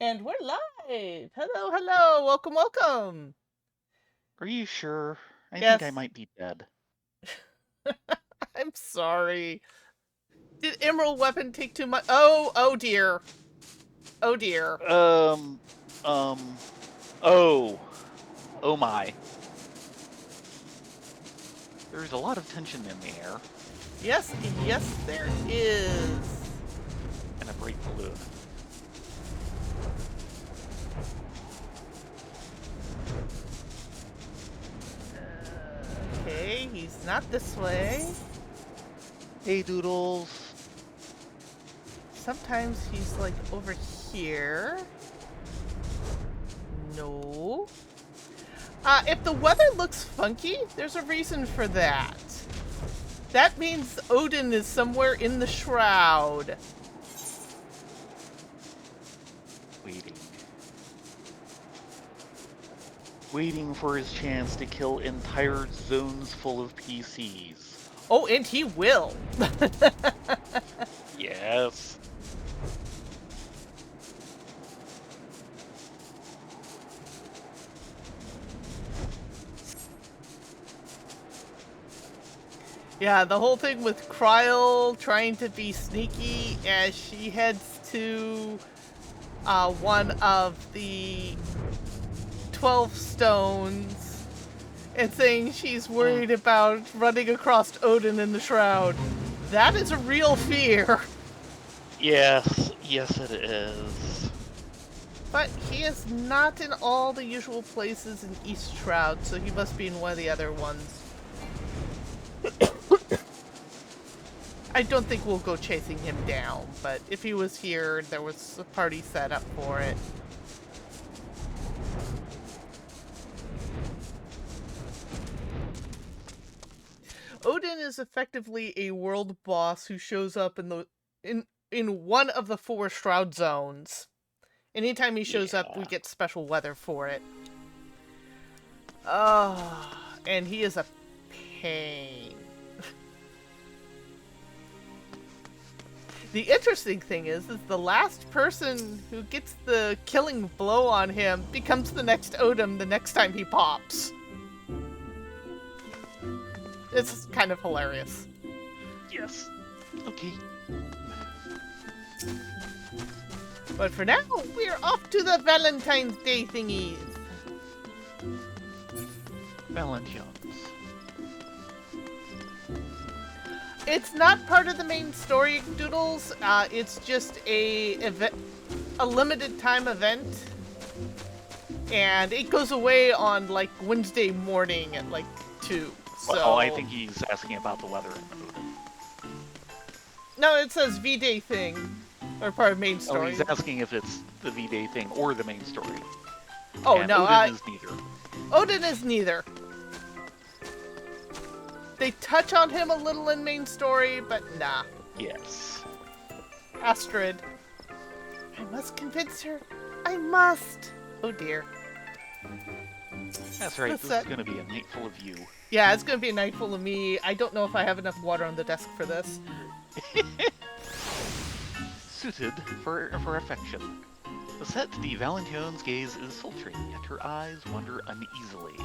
And we're live. Hello, hello. Welcome, welcome. Are you sure? I think I Yes. might be dead. I'm sorry. Did Emerald Weapon take too much? Oh dear. Oh dear. Um, um, oh, oh my. There's a lot of tension in the air, Yes, yes, there is. and a bright balloon. Okay, he's not this way. Hey, Doodles. Sometimes he's like over here. No. If the weather looks funky, there's a reason for that. That means Odin is somewhere in the shroud. Waiting. Waiting for his chance to kill entire zones full of PCs. Oh, and he will. Yes. Yeah, the whole thing with Kryl trying to be sneaky as she heads to one of the 12 stones and saying she's worried about running across Odin in the shroud. That is a real fear. Yes, yes it is. But he is not in all the usual places in East Shroud, so he must be in one of the other ones. I don't think we'll go chasing him down, but if he was here, there was a party set up for it. Odin is effectively a world boss who shows up in one of the 4 shroud zones. Anytime he shows up, we Yeah. get special weather for it. Oh, and he is a pain. The interesting thing is the last person who gets the killing blow on him becomes the next Odin the next time he pops. It's kind of hilarious. Yes. Okay. But for now, we're off to the Valentine's Day thingies. Valentine's. It's not part of the main story, Doodles. It's just a limited time event, and it goes away on like Wednesday morning at like 2. So Well, I think he's asking about the weather in Odin. no, it says V-Day thing or part of main Oh, story. he's asking if it's the V-Day thing or the main story. Oh And no, Odin is neither. Odin is neither. They touch on him a little in main story, but nah. Yes. Astrid. I must convince her. I must. Oh dear. That's right, What's this that? is going to be a night full of you. Yeah, it's gonna be a night full of me. I don't know if I have enough water on the desk for this. Suited for affection. The set to the Valentine's gaze is sultry, yet her eyes wander uneasily.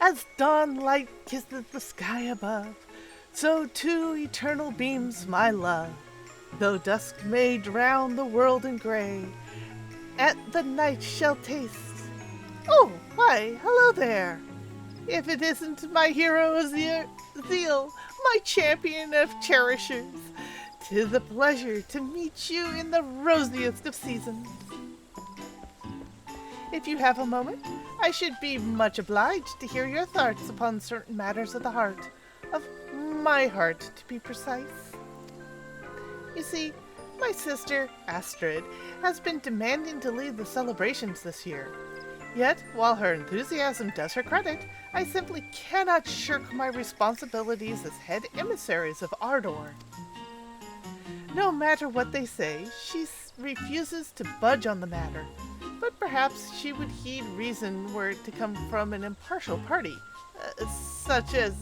As dawn light kisses the sky above, so too eternal beams my love. Though dusk may drown the world in gray, at the night shall taste. Oh, why, hello there. If it isn't my hero Zeal, my champion of cherishers, 'tis a pleasure to meet you in the rosiest of seasons. If you have a moment, I should be much obliged to hear your thoughts upon certain matters of the heart, of my heart to be precise. You see, my sister, Astrid, has been demanding to lead the celebrations this year. Yet, while her enthusiasm does her credit, I simply cannot shirk my responsibilities as head emissaries of Ardor. No matter what they say, she refuses to budge on the matter, but perhaps she would heed reason were it to come from an impartial party, such as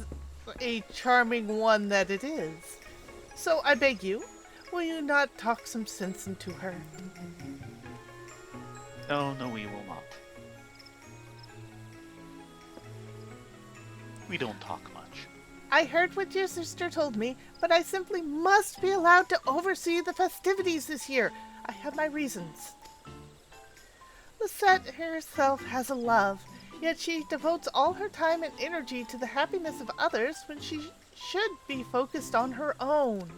a charming one that it is. So I beg you, Will you not talk some sense into her? Oh, no, we will not. We don't talk much. I heard what your sister told me, but I simply must be allowed to oversee the festivities this year. I have my reasons. Lisette herself has a love, yet she devotes all her time and energy to the happiness of others when she should be focused on her own.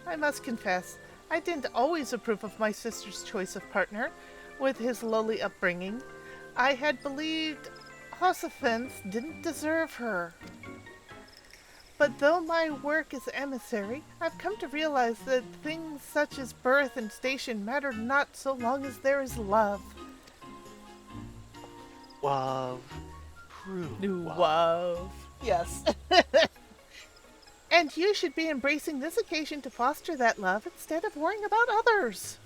I must confess, I didn't always approve of my sister's choice of partner. With his lowly upbringing, I had believed Josephine didn't deserve her. But though my work as emissary, I've come to realize that things such as birth and station matter not so long as there is love. Love. True love. Love. Yes. And you should be embracing this occasion to foster that love instead of worrying about others.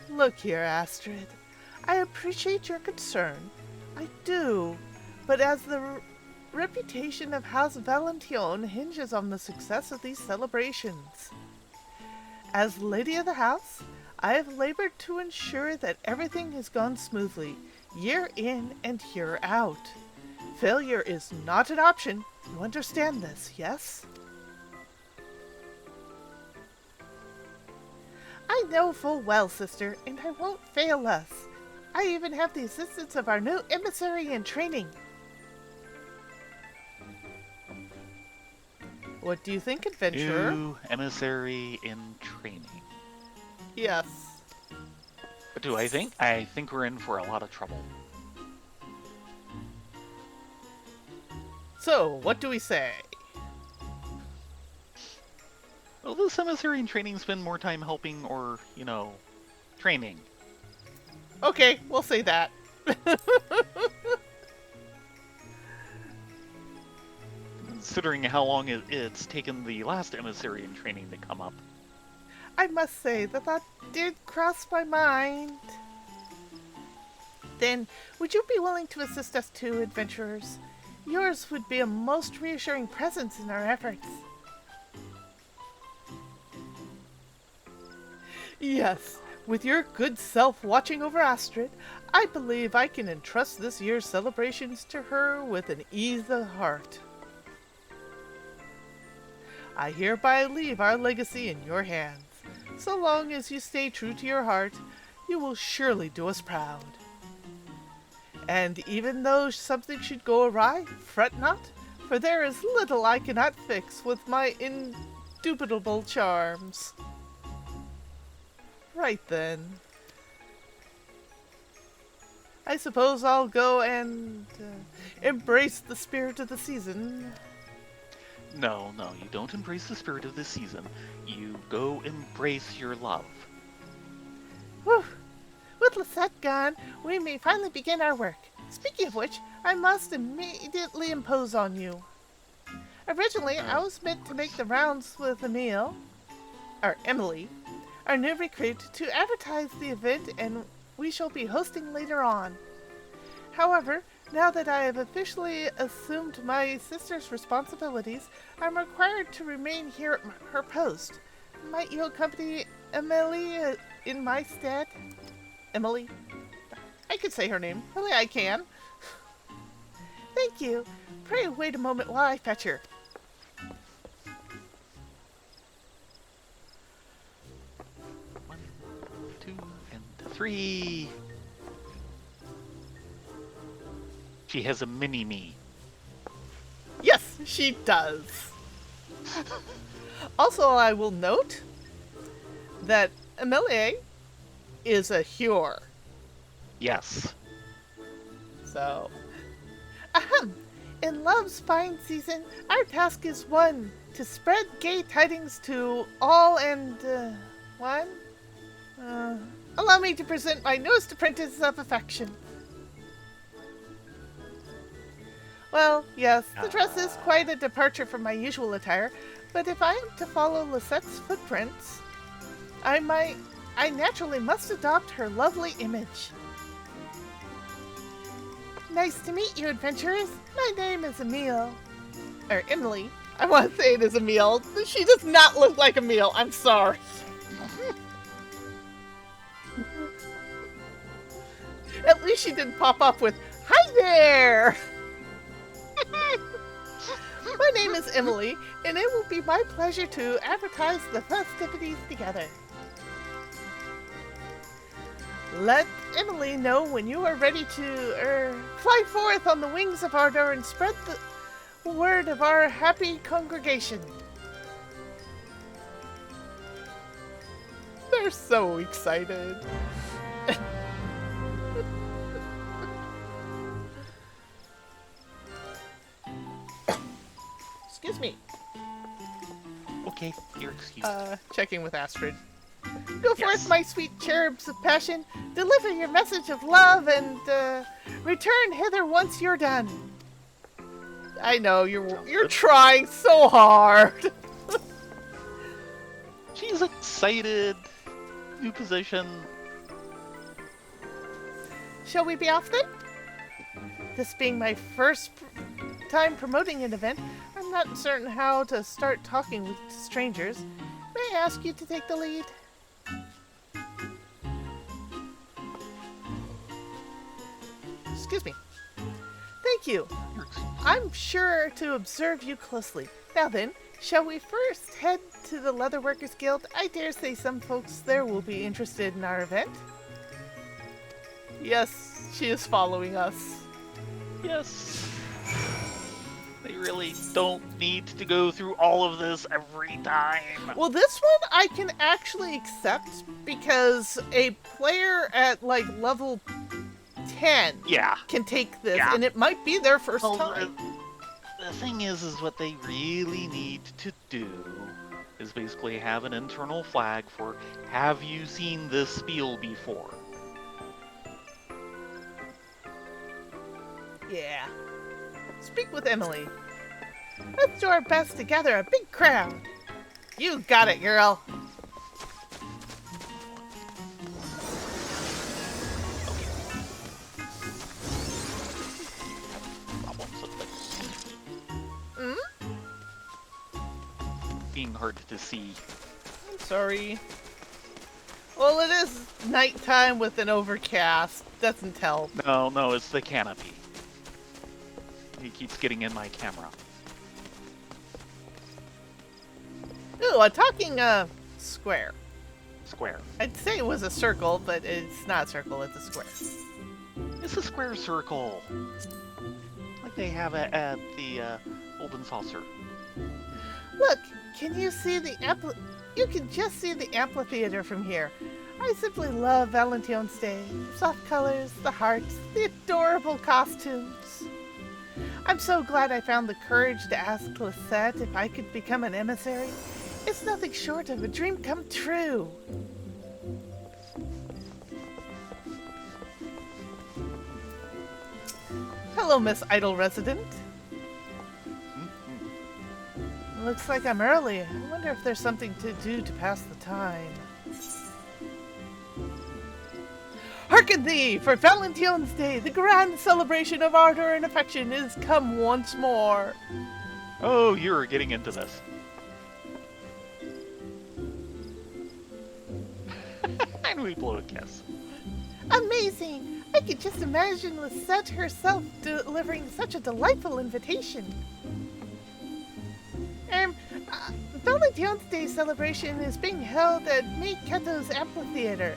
Look here, Astrid. I appreciate your concern. I do. But as the reputation of House Valentine hinges on the success of these celebrations. As Lady of the House, I have labored to ensure that everything has gone smoothly, year in and year out. Failure is not an option. You understand this, yes? I know full well, sister, and I won't fail us. I even have the assistance of our new emissary in training. What do you think, adventurer? New emissary in training. Yes. What do I think? I think we're in for a lot of trouble. So, what do we say? Will this emissary in training spend more time helping or, training? Okay, we'll say that. Considering how long it's taken the last emissary in training to come up. I must say, the thought did cross my mind. Then, would you be willing to assist us too, adventurers? Yours would be a most reassuring presence in our efforts. Yes, with your good self watching over Astrid, I believe I can entrust this year's celebrations to her with an ease of heart. I hereby leave our legacy in your hands. So long as you stay true to your heart, you will surely do us proud. And even though something should go awry, fret not, for there is little I cannot fix with my indubitable charms. Right then. I suppose I'll go and embrace the spirit of the season. No, you don't embrace the spirit of this season. You go embrace your love. Whew. With Lisette gone, we may finally begin our work. Speaking of which, I must immediately impose on you. Originally, I was meant to make the rounds with Emily, our new recruit, to advertise the event and we shall be hosting later on. However, now that I have officially assumed my sister's responsibilities, I'm required to remain here at her post. Might you accompany Emily in my stead? Emily? I could say her name. Really, I can. Thank you. Pray wait a moment while I fetch her. One, 2, and 3. She has a mini-me. Yes, she does. Also, I will note that Emilie is a Hure. Yes. So, in love's fine season, our task is one, to spread gay tidings to all and, one? Allow me to present my newest apprentice of affection. Well, yes, the dress is quite a departure from my usual attire, but if I am to follow Lisette's footprints, I naturally must adopt her lovely image. Nice to meet you, adventurers. My name is Emile. Or Emily. I want to say it is Emile. She does not look like Emile. I'm sorry. At least she didn't pop up with, "Hi there!" My name is Emily, and it will be my pleasure to advertise the festivities together. Let Emily know when you are ready to fly forth on the wings of ardor and spread the word of our happy congregation. They're so excited. Excuse me. Okay, you're excused. Checking with Astrid. Go forth, my sweet cherubs of passion. Deliver your message of love and return hither once you're done. I know you're trying so hard. She's excited. New position. Shall we be off then? This being my first time promoting an event, I'm not certain how to start talking with strangers. May I ask you to take the lead? Excuse me. Thank you. I'm sure to observe you closely. Now then, shall we first head to the Leatherworkers Guild? I dare say some folks there will be interested in our event. Yes, she is following us. Yes. They really don't need to go through all of this every time. Well, this one I can actually accept because a player at like level 10 can take this, and it might be their first time. The thing is what they really need to do is basically have an internal flag for, have you seen this spiel before? Yeah. Speak with Emily. Let's do our best to gather a big crowd. You got it, girl. Being hard to see. I'm sorry. Well, it is nighttime with an overcast. Doesn't help. No, it's the canopy. He keeps getting in my camera. Ooh, a talking square. Square. I'd say it was a circle, but it's not a circle, it's a square. It's a square circle. Like they have at the Golden Saucer. Look, can you see the you can just see the amphitheater from here. I simply love Valentine's Day. Soft colors, the hearts, the adorable costumes. I'm so glad I found the courage to ask Lisette if I could become an emissary. It's nothing short of a dream come true. Hello, Miss Idle Resident. Looks like I'm early. I wonder if there's something to do to pass the time. Hearken thee! For Valentine's Day, the grand celebration of ardor and affection is come once more. Oh, you're getting into this. And we blow a kiss. Amazing! I could just imagine Lisette herself delivering such a delightful invitation. Valentine's Day celebration is being held at Miketo's amphitheater.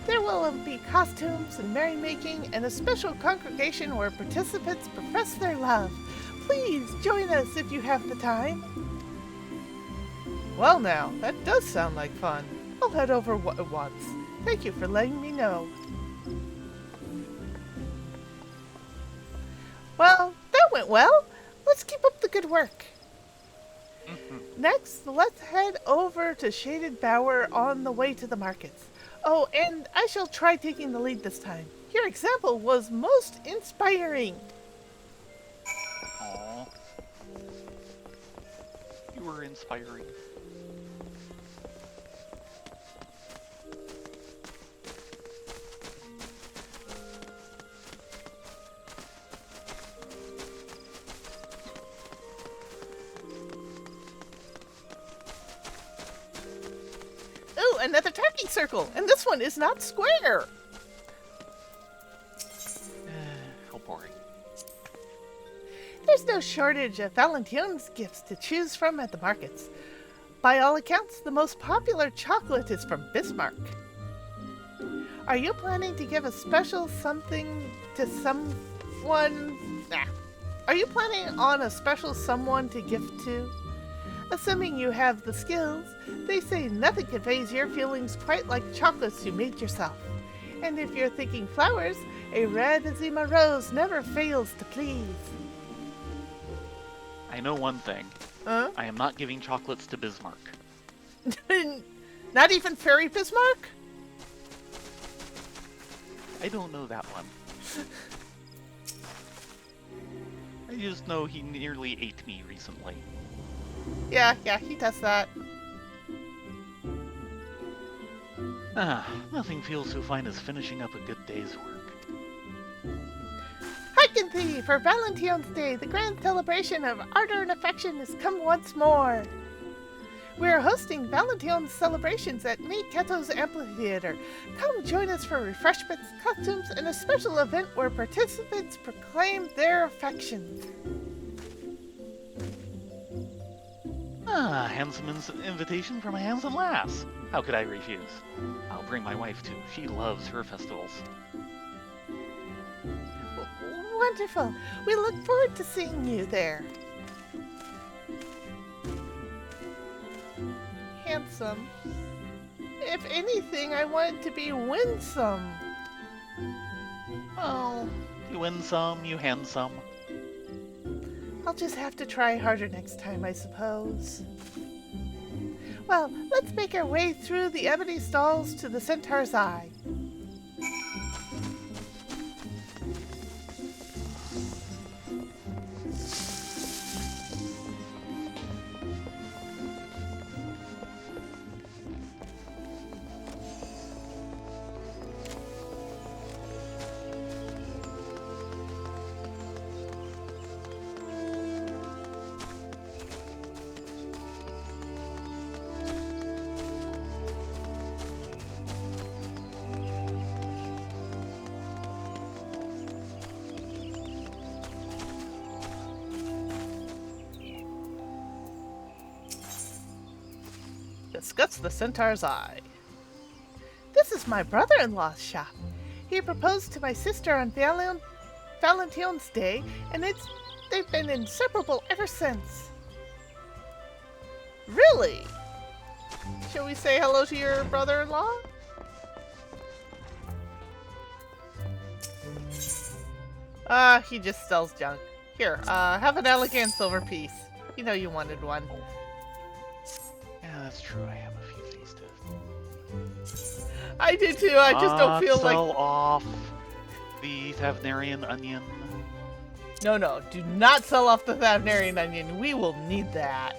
There will be costumes and merrymaking and a special congregation where participants profess their love. Please join us if you have the time. Well now, that does sound like fun. I'll head over at once. Thank you for letting me know. Well, that went well. Let's keep up the good work. Next, let's head over to Shaded Bower on the way to the markets. Oh, and I shall try taking the lead this time. Your example was most inspiring. Aww. You were inspiring. another tracking circle, and this one is not square. How boring. There's no shortage of Valentine's gifts to choose from at the markets. By all accounts, the most popular chocolate is from Bismarck. Are you planning to give a special something to someone? Are you planning on a special someone to gift to? Assuming you have the skills, they say nothing conveys your feelings quite like chocolates you made yourself. And if you're thinking flowers, a red Azima rose never fails to please. I know one thing. Huh? I am not giving chocolates to Bismarck. Not even Fairy Bismarck? I don't know that one. I just know he nearly ate me recently. Yeah, he does that. Nothing feels so fine as finishing up a good day's work. Hearken thee, for Valentine's Day, the grand celebration of ardor and affection has come once more. We are hosting Valentine's celebrations at Eorzea Amphitheater. Come join us for refreshments, costumes, and a special event where participants proclaim their affections. Handsome invitation from a handsome lass. How could I refuse? I'll bring my wife too. She loves her festivals. Wonderful. We look forward to seeing you there. Handsome. If anything, I want it to be winsome. Well, you win some, you hand some. I'll just have to try harder next time, I suppose. Well, let's make our way through the ebony stalls to the Centaur's Eye. Discuss the Centaur's Eye. This is my brother-in-law's shop. He proposed to my sister on Valentine's Day, and they've been inseparable ever since. Really? Shall we say hello to your brother-in-law? He just sells junk. Here, have an elegant silver piece. You know you wanted one. Yeah, that's true. I have a few things to... I do too. I just don't feel like... Sell off the Thavnarian onion. No. Do not sell off the Thavnarian onion. We will need that.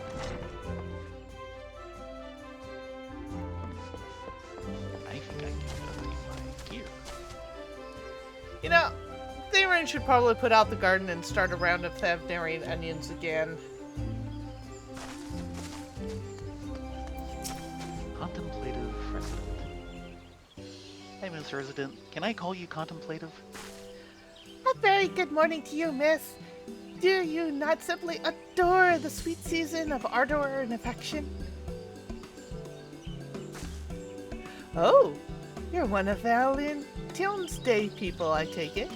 I think I can update my gear. You know, Theron should probably put out the garden and start a round of Thavnarian onions again. Contemplative resident. Hey, Miss Resident. Can I call you contemplative? A very good morning to you, miss. Do you not simply adore the sweet season of ardor and affection? Oh, you're one of Valentine's Day people, I take it.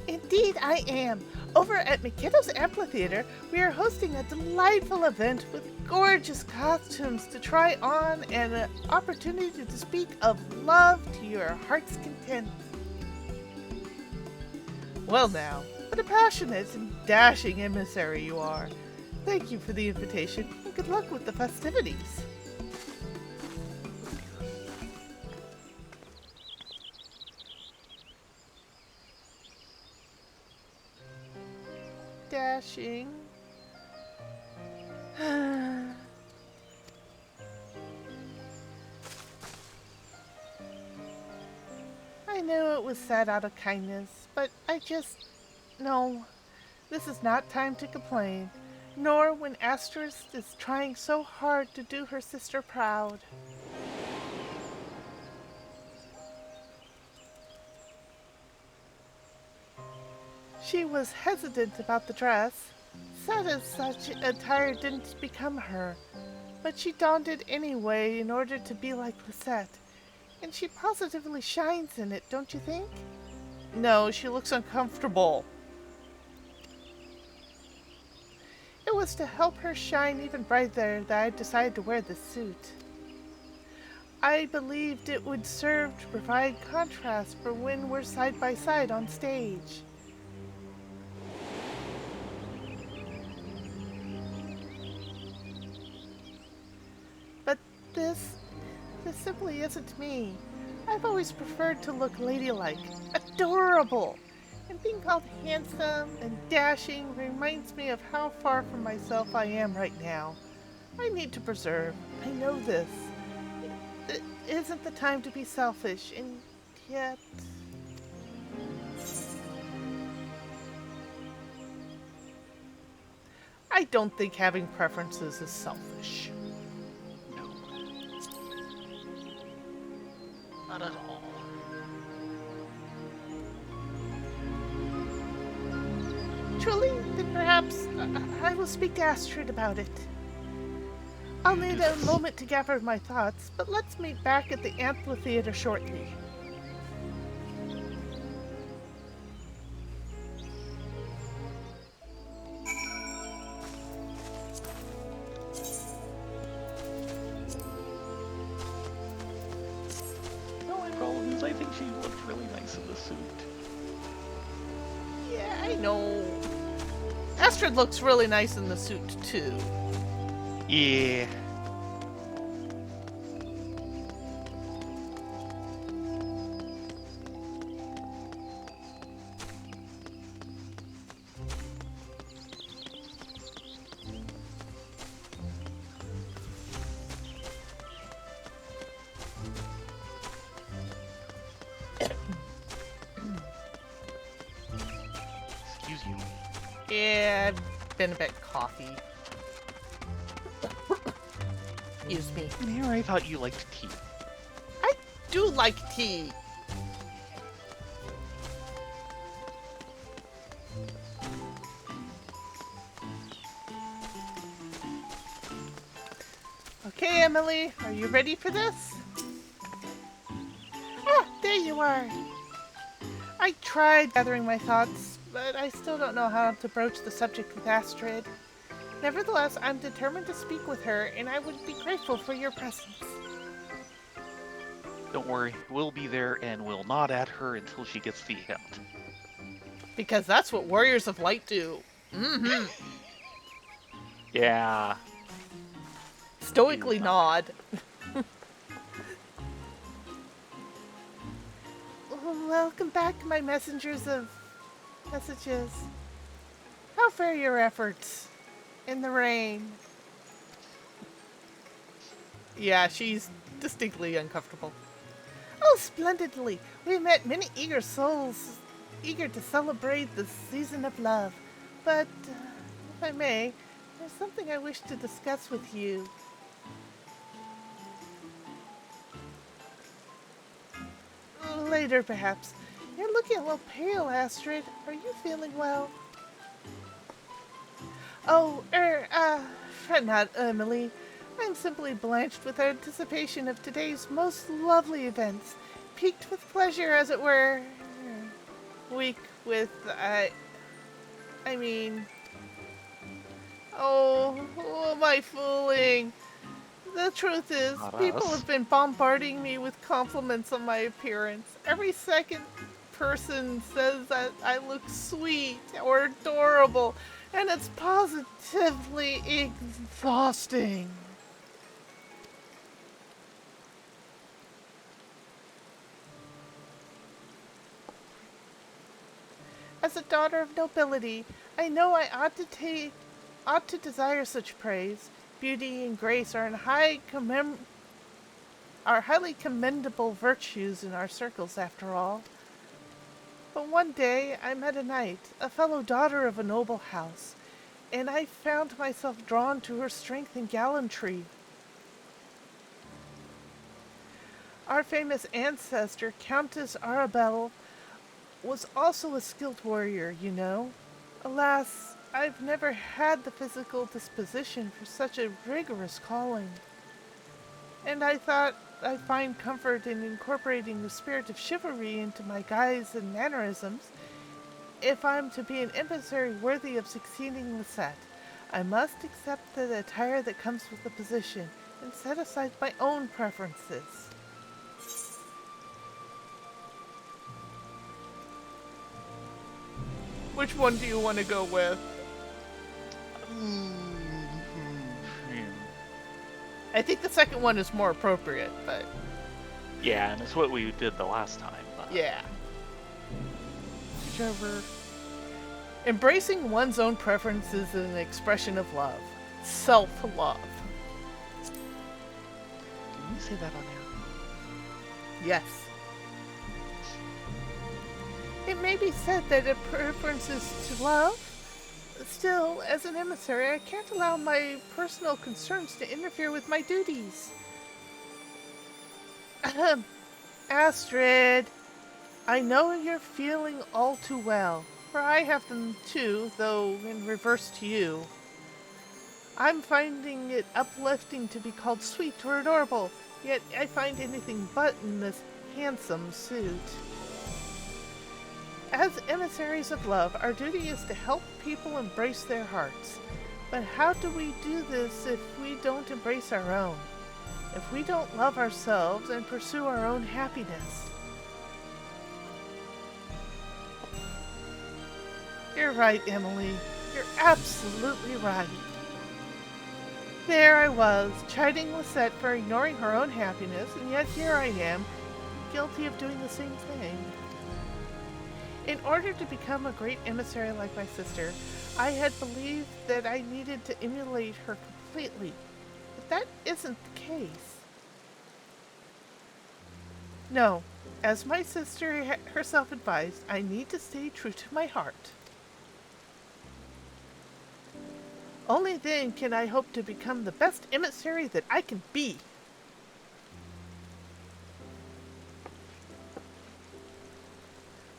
Indeed, I am. Over at Eorzea Amphitheater, we are hosting a delightful event with gorgeous costumes to try on and an opportunity to speak of love to your heart's content. Well now, what a passionate and dashing emissary you are. Thank you for the invitation, and good luck with the festivities. Dashing. I knew it was said out of kindness, but no, this is not time to complain. nor when Astrid is trying so hard to do her sister proud. She was hesitant about the dress, said as such attire didn't become her, but she donned it anyway in order to be like Lisette, and she positively shines in it, don't you think? No, she looks uncomfortable. It was to help her shine even brighter that I decided to wear this suit. I believed it would serve to provide contrast for when we're side by side on stage. But this simply isn't me. I've always preferred to look ladylike, adorable, and being called handsome and dashing reminds me of how far from myself I am right now. I need to preserve. I know this. It isn't the time to be selfish, and yet... I don't think having preferences is selfish. No. Not at all. Truly, then perhaps I will speak to Astrid about it. I'll need a moment to gather my thoughts, but let's meet back at the amphitheater shortly. The only problem is I think she looked really nice in the suit. Yeah, I know. Astrid looks really nice in the suit, too. Yeah. Excuse you. Yeah, I've been a bit coffee. Excuse me. Here I thought you liked tea. I do like tea. Okay, Emily, are you ready for this? Ah, there you are. I tried gathering my thoughts, but I still don't know how to broach the subject with Astrid. Nevertheless, I'm determined to speak with her, and I would be grateful for your presence. Don't worry, we'll be there and we'll nod at her until she gets the hint. Because that's what warriors of light do. Mm-hmm. Yeah. Stoically nod. Welcome back, my messengers of messages. How fare your efforts in the rain? Yeah, she's distinctly uncomfortable. Oh, splendidly. We met many eager souls, eager to celebrate the season of love. But, if I may, there's something I wish to discuss with you. Later, perhaps. You're looking a little pale, Astrid. Are you feeling well? Oh, fret not, Emily. I'm simply blanched with anticipation of today's most lovely events. Piqued with pleasure, as it were. Weak with, I mean... Oh, who am I fooling? The truth is, Not people us. have been bombarding me with compliments on my appearance. Every second person says that I look sweet or adorable, and it's positively exhausting. As a daughter of nobility, I know I ought to desire such praise. Beauty and grace are highly commendable virtues in our circles, after all. But one day I met a knight, a fellow daughter of a noble house, and I found myself drawn to her strength and gallantry. Our famous ancestor, Countess Arabelle, was also a skilled warrior, you know. Alas, I've never had the physical disposition for such a rigorous calling. And I thought I'd find comfort in incorporating the spirit of chivalry into my guise and mannerisms. If I'm to be an emissary worthy of succeeding the set, I must accept the attire that comes with the position and set aside my own preferences. Which one do you want to go with? I think the second one is more appropriate, but... Yeah, and it's what we did the last time. Yeah. Whichever. Embracing one's own preferences is an expression of love. Self-love. Can you say that on air? Yes. It may be said that a preference is to love. Still, as an emissary, I can't allow my personal concerns to interfere with my duties. Ahem. Astrid, I know you're feeling all too well, for I have them too, though in reverse to you. I'm finding it uplifting to be called sweet or adorable, yet I find anything but in this handsome suit. As emissaries of love, our duty is to help people embrace their hearts. But how do we do this if we don't embrace our own? If we don't love ourselves and pursue our own happiness? You're right, Emily. You're absolutely right. There I was, chiding Lisette for ignoring her own happiness, and yet here I am, guilty of doing the same thing. In order to become a great emissary like my sister, I had believed that I needed to emulate her completely. But that isn't the case. No, as my sister herself advised, I need to stay true to my heart. Only then can I hope to become the best emissary that I can be.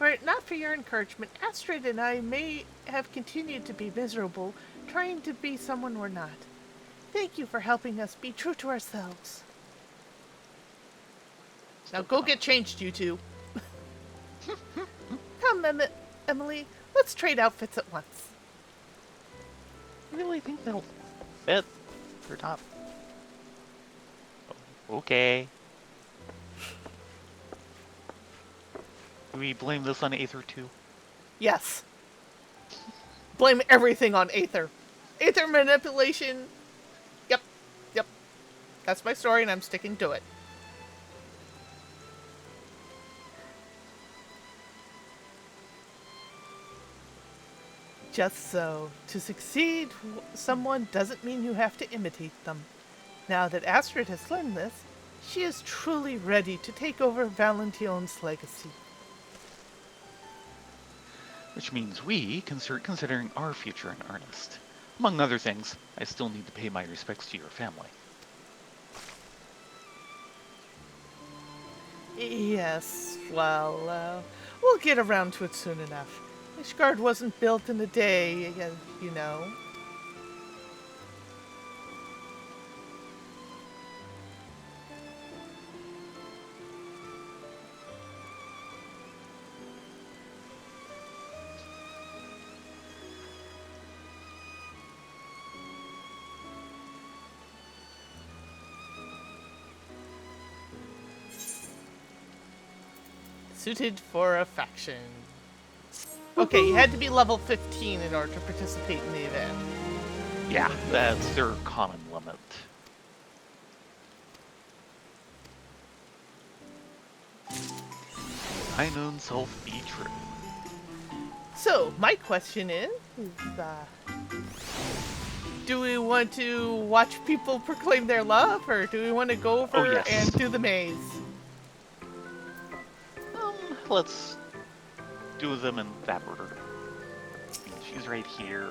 Were it not for your encouragement, Astrid and I may have continued to be miserable, trying to be someone we're not. Thank you for helping us be true to ourselves. Now go get changed, you two. Come, Emily, let's trade outfits at once. I really think they'll fit for top. Okay. Do we blame this on Aether too? Yes. Blame everything on Aether. Aether manipulation. Yep. That's my story and I'm sticking to it. Just so. To succeed someone doesn't mean you have to imitate them. Now that Astrid has learned this, she is truly ready to take over Valention's legacy. Which means we can start considering our future in earnest. Among other things, I still need to pay my respects to your family. Yes, well, we'll get around to it soon enough. Ishgard wasn't built in a day, you know. Suited for a faction. Okay, you had to be level 15 in order to participate in the event. Yeah, that's their common limit. Thine own self be true. So, my question is, do we want to watch people proclaim their love, or do we want to go over and do the maze? Let's do them in that order. She's right here.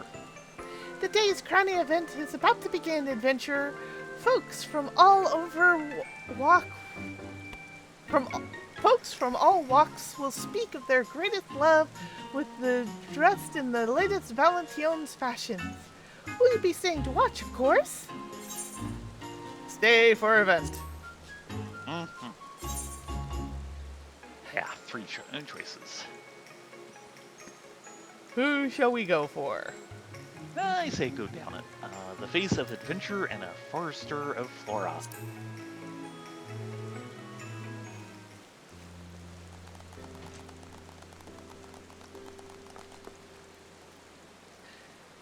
The day's crowning event is about to begin, adventurer. Folks from all over walk from Folks from all walks will speak of their greatest love with the dressed in the latest Valentino's fashions. Will you be staying to watch, of course? Stay for event. Mm-hmm. Yeah, three choices. Who shall we go for? I say go down it. The face of adventure and a forester of flora.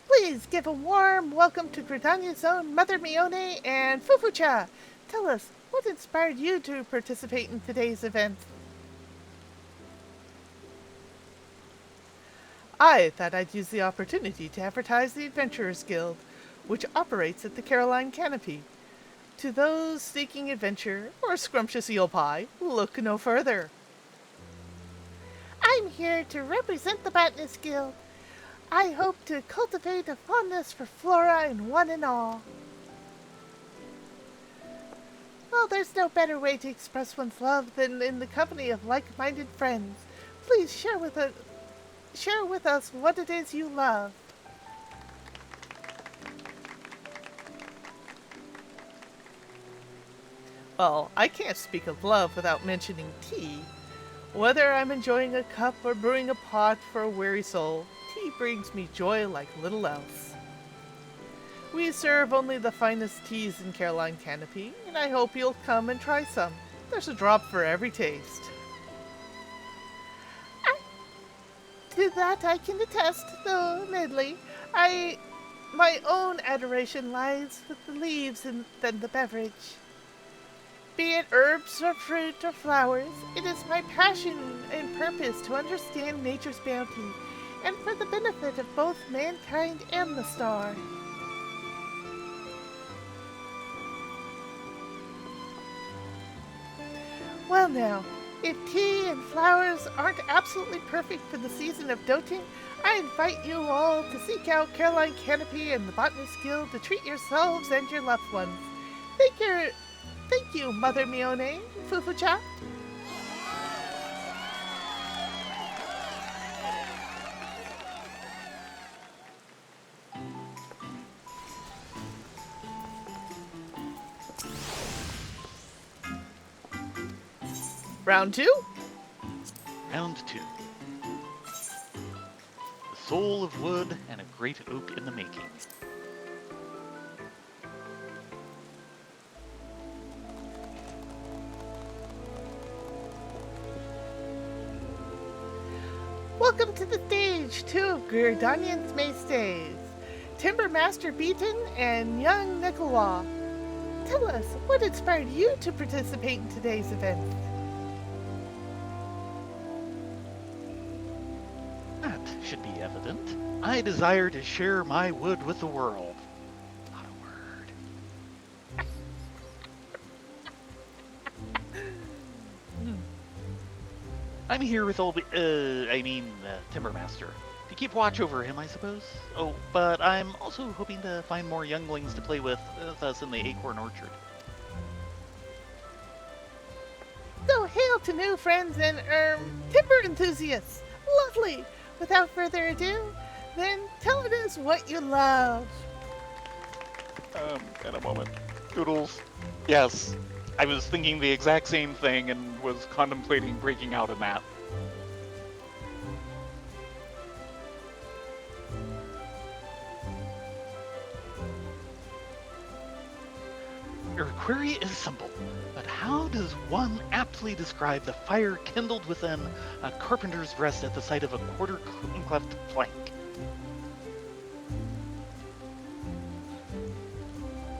Please give a warm welcome to Gridania's own Mother Mione and Fufucha. Tell us, what inspired you to participate in today's event? I thought I'd use the opportunity to advertise the Adventurers Guild, which operates at the Caroline Canopy. To those seeking adventure or scrumptious eel pie, look no further. I'm here to represent the Botanist Guild. I hope to cultivate a fondness for flora in one and all. Well, there's no better way to express one's love than in the company of like-minded friends. Please share with us what it is you love. Well, I can't speak of love without mentioning tea. Whether I'm enjoying a cup or brewing a pot for a weary soul, tea brings me joy like little else. We serve only the finest teas in Caroline Canopy, and I hope you'll come and try some. There's a drop for every taste. To that I can attest, though, admittedly, my own adoration lies with the leaves than the beverage. Be it herbs or fruit or flowers, it is my passion and purpose to understand nature's bounty, and for the benefit of both mankind and the star. Well now, if tea and flowers aren't absolutely perfect for the season of doting, I invite you all to seek out Caroline Canopy and the Botanist Guild to treat yourselves and your loved ones. Thank you, Mother Mione, Fufucha. Round 2? Round 2. The soul of wood and a great oak in the making. Welcome to the stage, two of Gridanian's mainstays, Timber Master Beaton and young Nicolwa. Tell us, what inspired you to participate in today's event? That should be evident. I desire to share my wood with the world. Not a word. I'm here with Timber Master. To keep watch over him, I suppose. Oh, but I'm also hoping to find more younglings to play with us in the Acorn Orchard. So hail to new friends and, timber enthusiasts. Lovely. Without further ado, then tell us what you love. In a moment. Doodles. Yes. I was thinking the exact same thing and was contemplating breaking out in that. Your query is simple, but how does one aptly describe the fire kindled within a carpenter's breast at the sight of a quarter-cleft plank?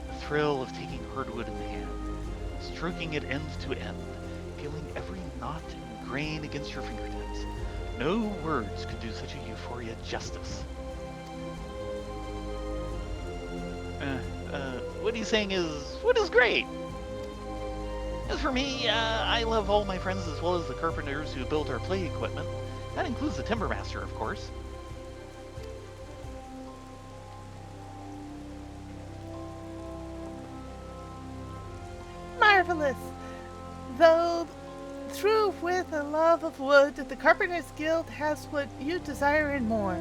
The thrill of taking hardwood in the hand, stroking it end to end, feeling every knot and grain against your fingertips. No words could do such a euphoria justice. What he's saying is, what is great? As for me, I love all my friends as well as the carpenters who build our play equipment. That includes the Timber Master, of course. marvelous. Though through with a love of wood, the Carpenters Guild has what you desire and more.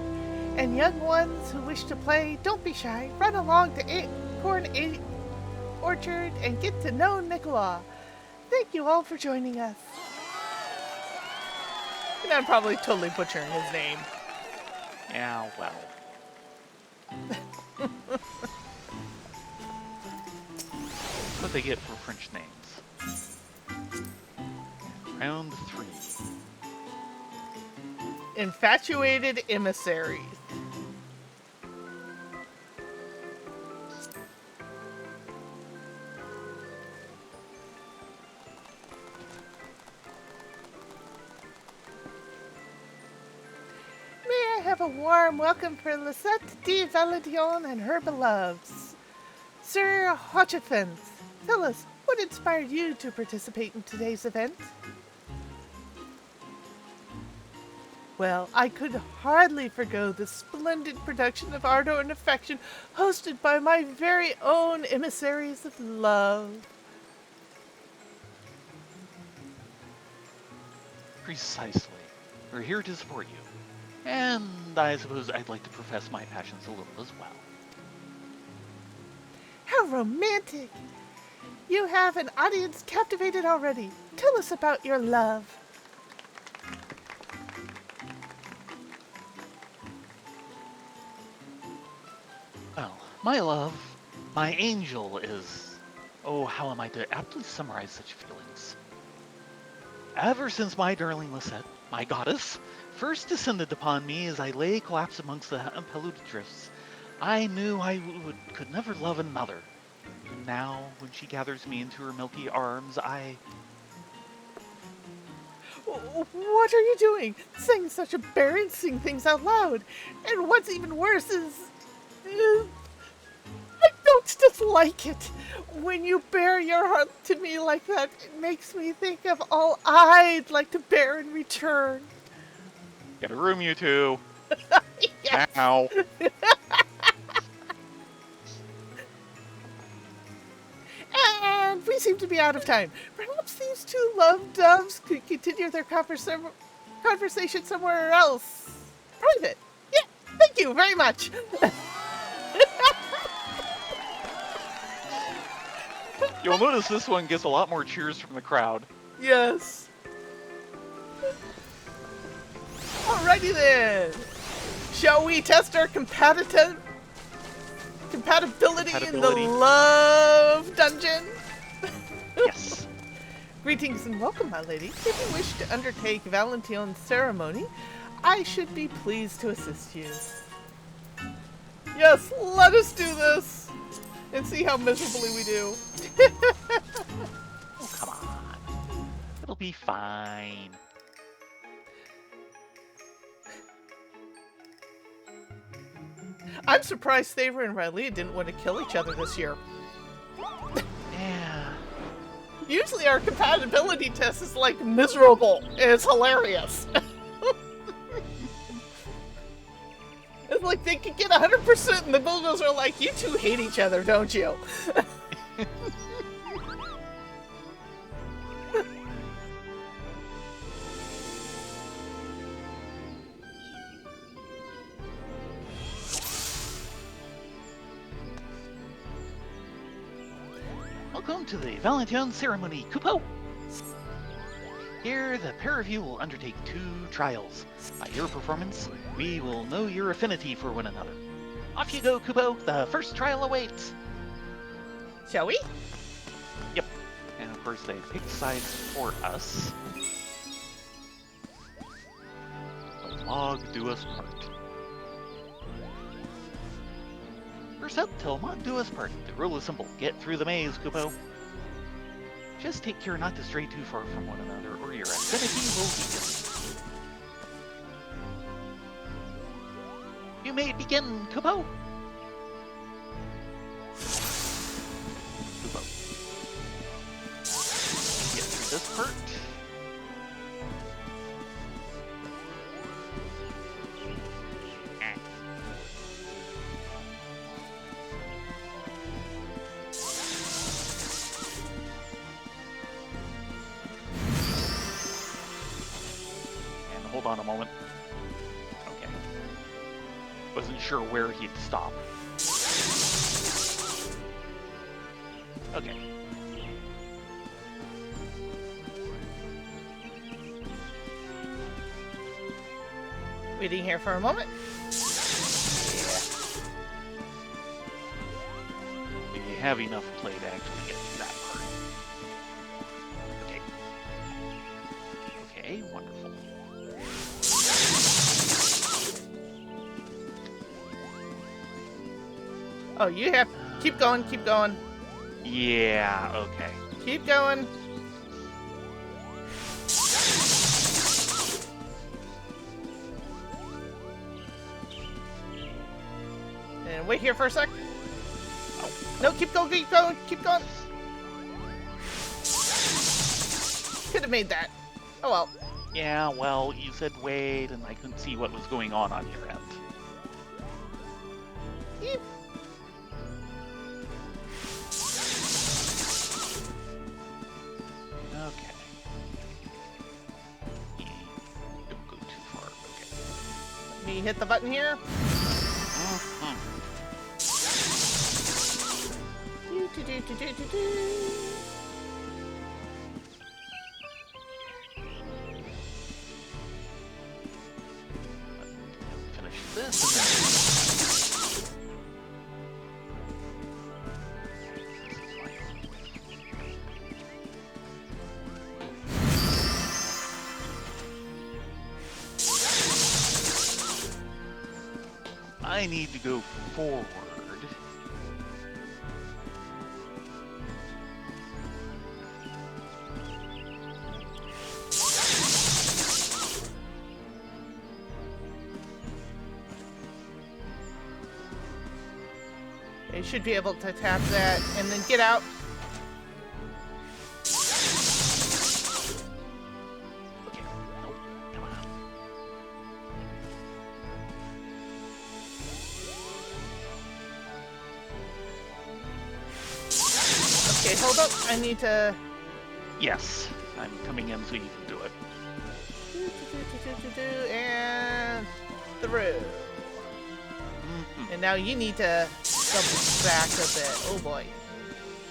And young ones who wish to play, don't be shy. Run along to Acorn Orchard and get to know Nicola. Thank you all for joining us. And I'm probably totally butchering his name. Yeah, well. That's what they get for French names. Round 3. Infatuated emissaries. May I have a warm welcome for Lisette de Valadion and her beloveds. Sir Hodgepins, tell us, what inspired you to participate in today's event? Well, I could hardly forgo the splendid production of Ardor and Affection hosted by my very own emissaries of love. Precisely. We're here to support you. And I suppose I'd like to profess my passions a little as well. How romantic! You have an audience captivated already. Tell us about your love. Well, my love, my angel is... Oh, how am I to aptly summarize such feelings? Ever since my darling Lisette, my goddess, first descended upon me as I lay collapsed amongst the unpolluted drifts, I knew I could never love another. And now, when she gathers me into her milky arms, What are you doing? Saying such embarrassing things out loud. And what's even worse is... I don't dislike it. When you bare your heart to me like that, it makes me think of all I'd like to bear in return. Get a room, you two. Yes. Ow. And we seem to be out of time. Perhaps these two love doves could continue their conversation somewhere else. Private. Yeah, thank you very much. You'll notice this one gets a lot more cheers from the crowd. Yes. Alrighty then. Shall we test our compatibility in the love dungeon? Yes. Greetings and welcome, my lady. If you wish to undertake Valention's ceremony, I should be pleased to assist you. Yes, let us do this and see how miserably we do. Oh, come on. It'll be fine. I'm surprised Thaver and Riley didn't want to kill each other this year. Yeah. Usually our compatibility test is like miserable. It's hilarious. It's like they could get 100% and the Bilgos are like, you two hate each other, don't you? Welcome to the Valention ceremony, Kupo. Here, the pair of you will undertake 2 trials. By your performance, we will know your affinity for one another. Off you go, Kupo. The first trial awaits. Shall we? Yep. And of course, they picked sides for us. The log do us part. First up, till Mont do us part. The rule is simple. Get through the maze, Kupo. Just take care not to stray too far from one another, or your affinity will weaken. You may begin, Kupo. Kupo. Get through this part. on a moment. Okay. Wasn't sure where he'd stop. Okay. Waiting here for a moment. Yeah. We have enough play to actually get through that part. Okay. Okay, wonderful. Oh, you have... Keep going, keep going. Yeah, okay. Keep going. And wait here for a sec. Oh. No, keep going, keep going, keep going. Could have made that. Oh well. Yeah, well, you said wait, and I couldn't see what was going on your end. Eep. Okay. Don't go too far. Okay. Let me hit the button here. Mhm. Do-do-do-do-do-do. Finish this and then... I need to go forward. You should be able to tap that and then get out. Okay. Nope. Come on. Okay, hold up. I need to... Yes. I'm coming in so you can do it. And through. Mhm. And now you need to double back a bit. Oh boy.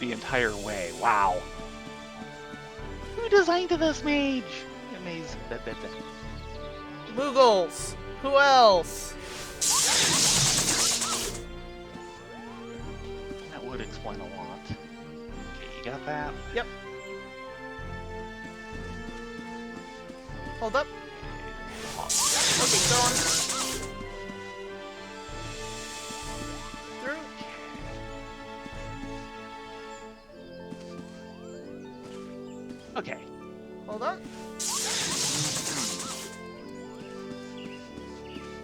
The entire way. Wow. Who designed this mage? Amazing. That. Moogles. Who else? That would explain a lot. Okay, you got that? Yep. Hold up. Okay, go on. Through. Okay. Hold on.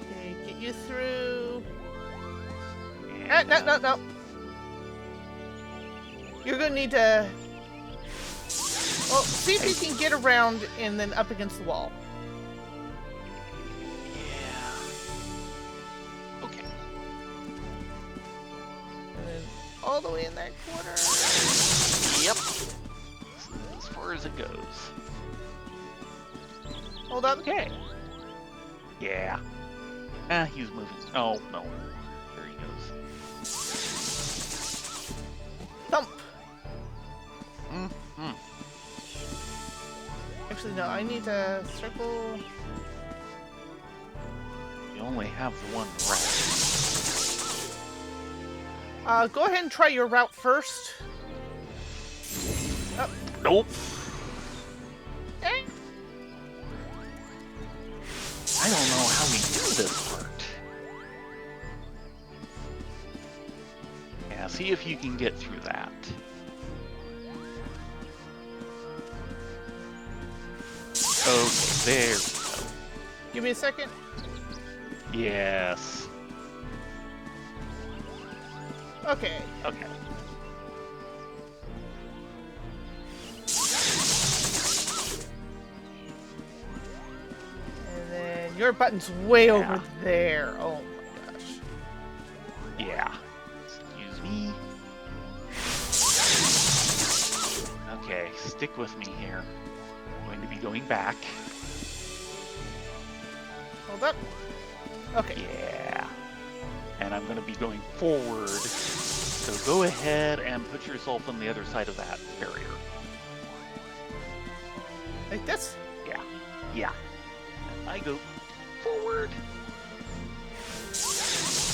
Okay, get you through. And, No. You're gonna need to... Well, see if you can get around and then up against the wall. Yeah. Okay. And then all the way in that corner. Yep. As far as it goes. Hold up. Okay. Yeah. He's moving. Oh, no. There he goes. Thump. Mm-hmm. Actually, no, I need to circle. You only have the one route. Go ahead and try your route first. Oh. Nope. Eh. I don't know how we do this part. Yeah, see if you can get through that. Okay, there we go. Give me a second. Yes. Okay. Okay. And then your button's way Yeah. over there. Oh my gosh. Yeah. Excuse me. Okay, stick with me here. I'm going to be going back. Hold up. Okay. Yeah. And I'm going to be going forward. So go ahead and put yourself on the other side of that barrier. Like this? Yeah. Yeah. And I go forward.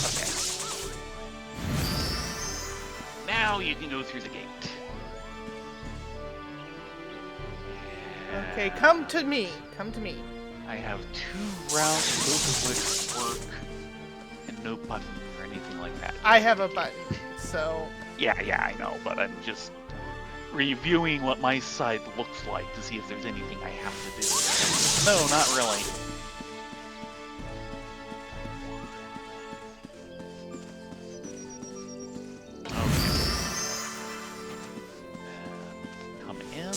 Okay. Now you can go through the gate. Okay, come to me. Come to me. I have 2 rounds, both of which work, and no button or anything like that. I have a button, so... Yeah, I know, but I'm just reviewing what my side looks like to see if there's anything I have to do. No, not really. Okay. Come in.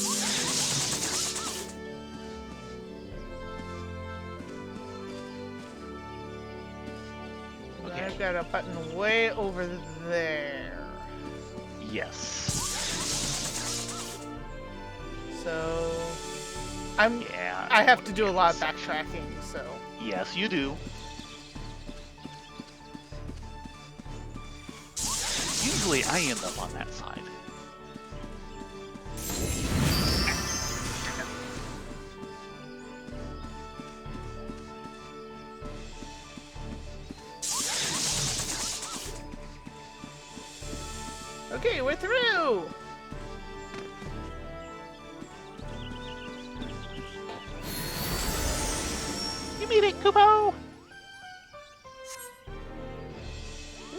Okay. I've got a button way over there. Yes. So... Yeah. I have to do a lot of backtracking, so... Yes, you do. Usually I end up on that side. Okay, we're through! You made it, Kubo!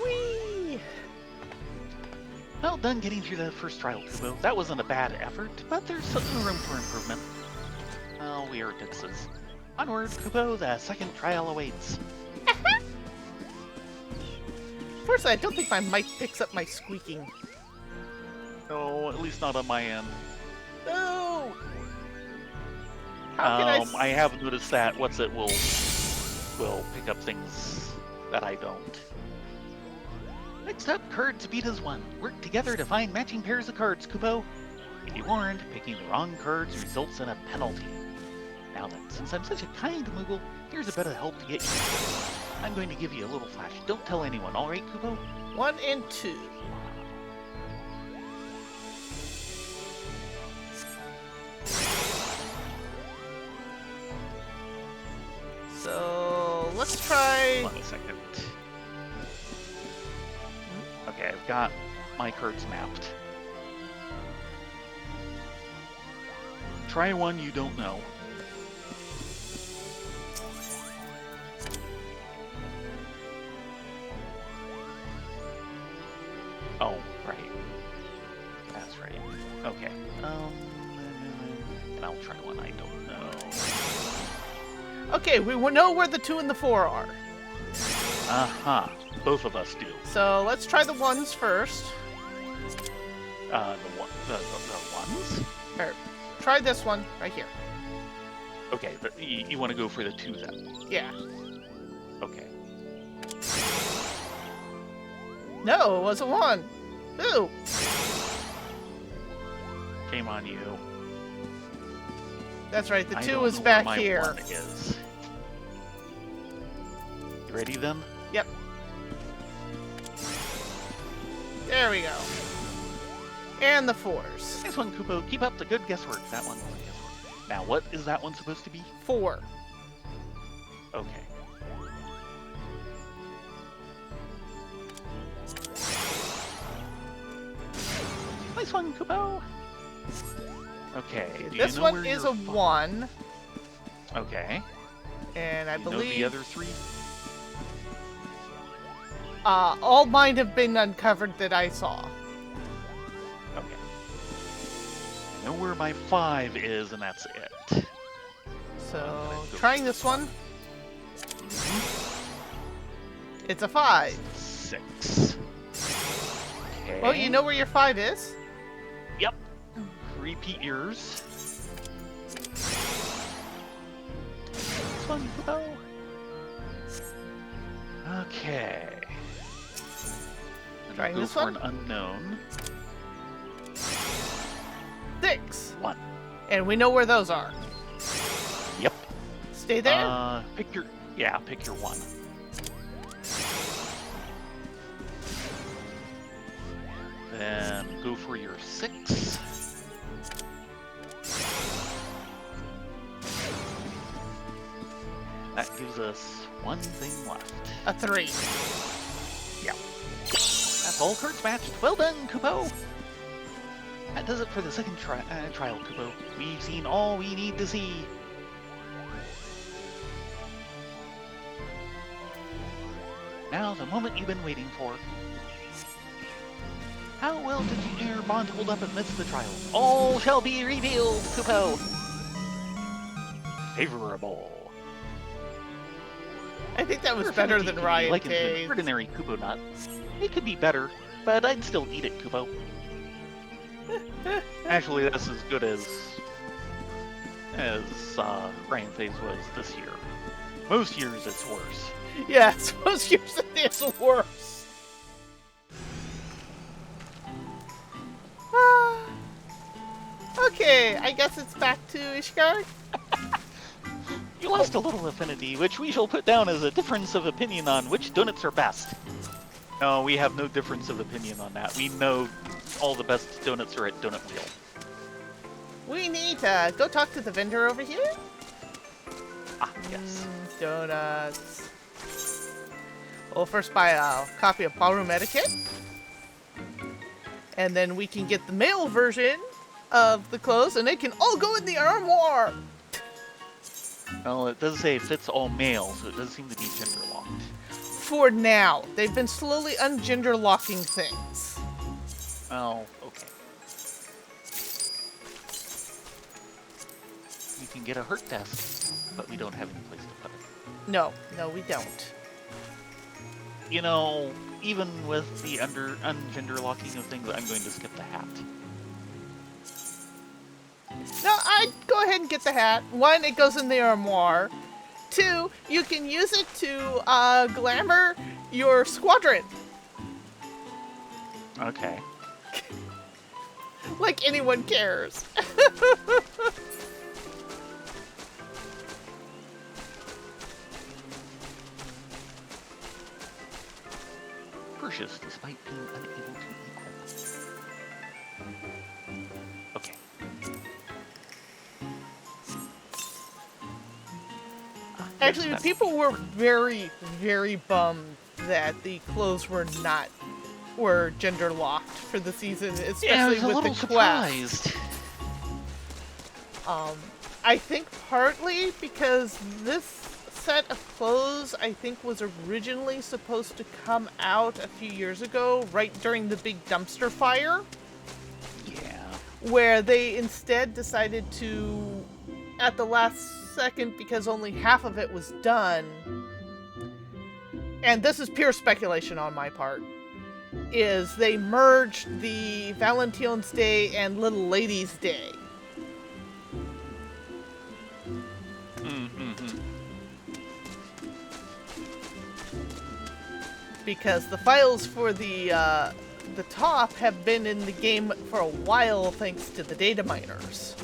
Whee! Well done getting through that first trial, Kubo. That wasn't a bad effort, but there's some room for improvement. Oh, we are ditses. Onward, Kubo, the second trial awaits. Firstly, I don't think my mic picks up my squeaking. No, at least not on my end. No! How can I have noticed that will pick up things that I don't. Next up, cards beat as one. Work together to find matching pairs of cards, Kubo. Be warned, picking the wrong cards results in a penalty. Now then, since I'm such a kind Moogle, here's a bit of help to get you. I'm going to give you a little flash. Don't tell anyone, alright, Kubo? 1 and 2. So let's try. 1 second. Okay, I've got my cards mapped. Try one you don't know. Oh, right. That's right. Okay. And I'll try one I don't know. Okay, we know where the 2 and the 4 are. Uh-huh. Both of us do. So let's try the 1s first. The ones? Or, try this one right here. Okay, but you want to go for the 2 then? Yeah. Okay. No, it was a 1. Ooh. Shame on you. That's right, the I 2 don't is know back where my here. 1 is. You ready then? Yep. There we go. And the 4s. Nice one, Kupo. Keep up the good guesswork. That one was guesswork. Now, what is that one supposed to be? 4. Okay. Nice one, Kupo. Okay. Do This you know one where is your a 1. Okay. And I Do you know believe the other 3? all mine have been uncovered that I saw. Okay. I know where my 5 is, and that's it. So, trying this one. It's a 5. 6. Okay. Well, you know where your 5 is? Yep. Repeat yours. This one, Kupo. Okay. I'm Trying gonna go this for one? an unknown. 6. 1. And we know where those are. Yep. Stay there. Pick your. Yeah, pick your one. Then go for your 6. That gives us one thing left. A 3. Yeah. That's all cards matched. Well done, Kupo! That does it for the second trial, Kupo. We've seen all we need to see. Now, the moment you've been waiting for. How well did your bond hold up amidst the trials? All shall be revealed, Kupo! Favorable. I think that was better than Ryan Like an K's. ordinary Kupo nut. It could be better, but I'd still eat it, Kupo. Actually, that's as good as Ryan Faye's was this year. Most years it's worse. Yes, most years it is worse. Okay, I guess it's back to Ishgard. You lost a little affinity, which we shall put down as a difference of opinion on which donuts are best. No, we have no difference of opinion on that. We know all the best donuts are at Donut Wheel. We need to go talk to the vendor over here. Ah, yes. Donuts. We'll first buy a copy of Ballroom Etiquette. And then we can get the male version of the clothes, and they can all go in the armoire. Well, it does say it fits all male, so it does seem to be gender locked. For now. They've been slowly ungender locking things. Oh, okay. You can get a hurt desk, but we don't have any place to put it. No, we don't. You know, even with the ungender locking of things, I'm going to skip the hat. No, I'd go ahead and get the hat. 1, it goes in the armoire. 2, you can use it to glamour your squadron. Okay. Like anyone cares. Purchase despite being unable to equip. Okay. Actually, the people were very, very bummed that the clothes were gender locked for the season, especially yeah, I was a with little the quest. surprised. I think partly because this set of clothes, I think, was originally supposed to come out a few years ago, right during the big dumpster fire. Yeah. Where they instead decided to, at the last second, because only half of it was done, and this is pure speculation on my part, is they merged the Valentine's Day and Little Ladies' Day. Because the files for the top have been in the game for a while thanks to the data miners.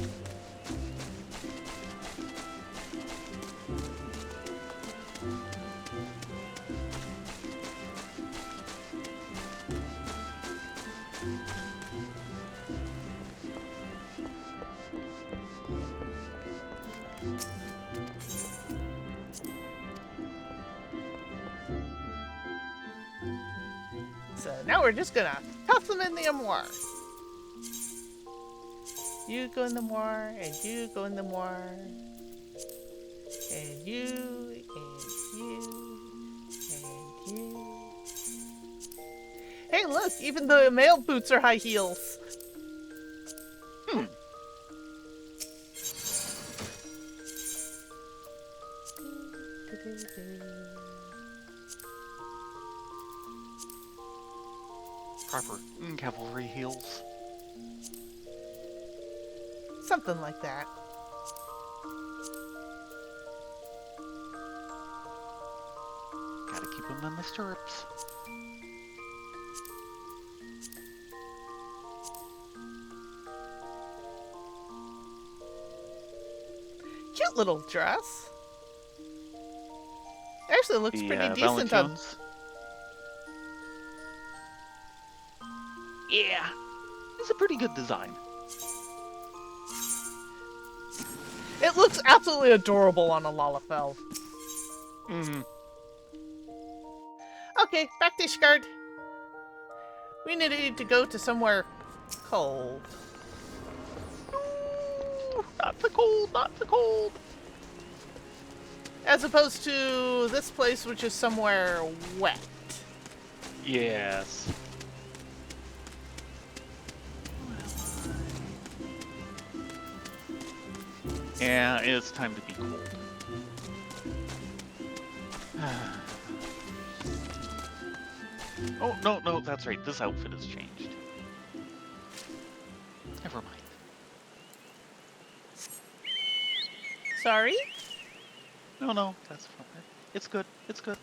So now we're just gonna toss them in the armoire. You go in the armoire, and you go in the armoire. And you, and you, and you. Hey, look, even the male boots are high heels. Proper cavalry heels. Something like that. Gotta keep them in the stirrups. Cute little dress. actually looks pretty The decent on... Valentines. Yeah, it's a pretty good design. It looks absolutely adorable on a Lalafell. Mm-hmm. Okay, back to Ishgard. We need to go to somewhere cold. Ooh, not the cold, not the cold. As opposed to this place, which is somewhere wet. Yes. Yeah, it's time to be cold. Oh, no, that's right. This outfit has changed. Never mind. Sorry? No, that's fine. It's good. It's good.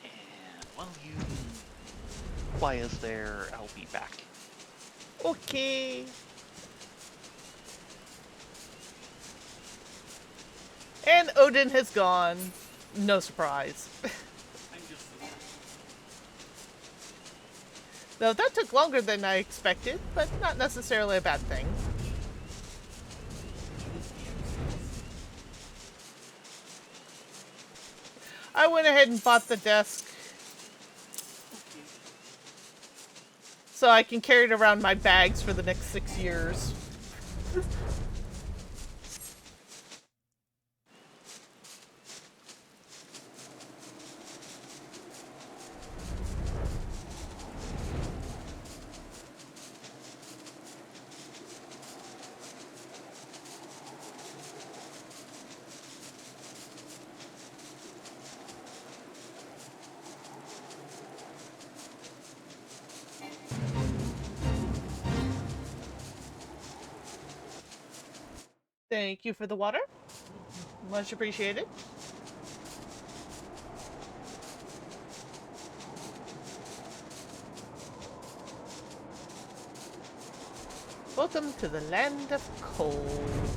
And while you fly us there, I'll be back. Okay. And Odin has gone. No surprise. Though that took longer than I expected, but not necessarily a bad thing. I went ahead and bought the desk so I can carry it around my bags for the next 6 years. Thank you for the water. Much appreciated. Welcome to the land of cold.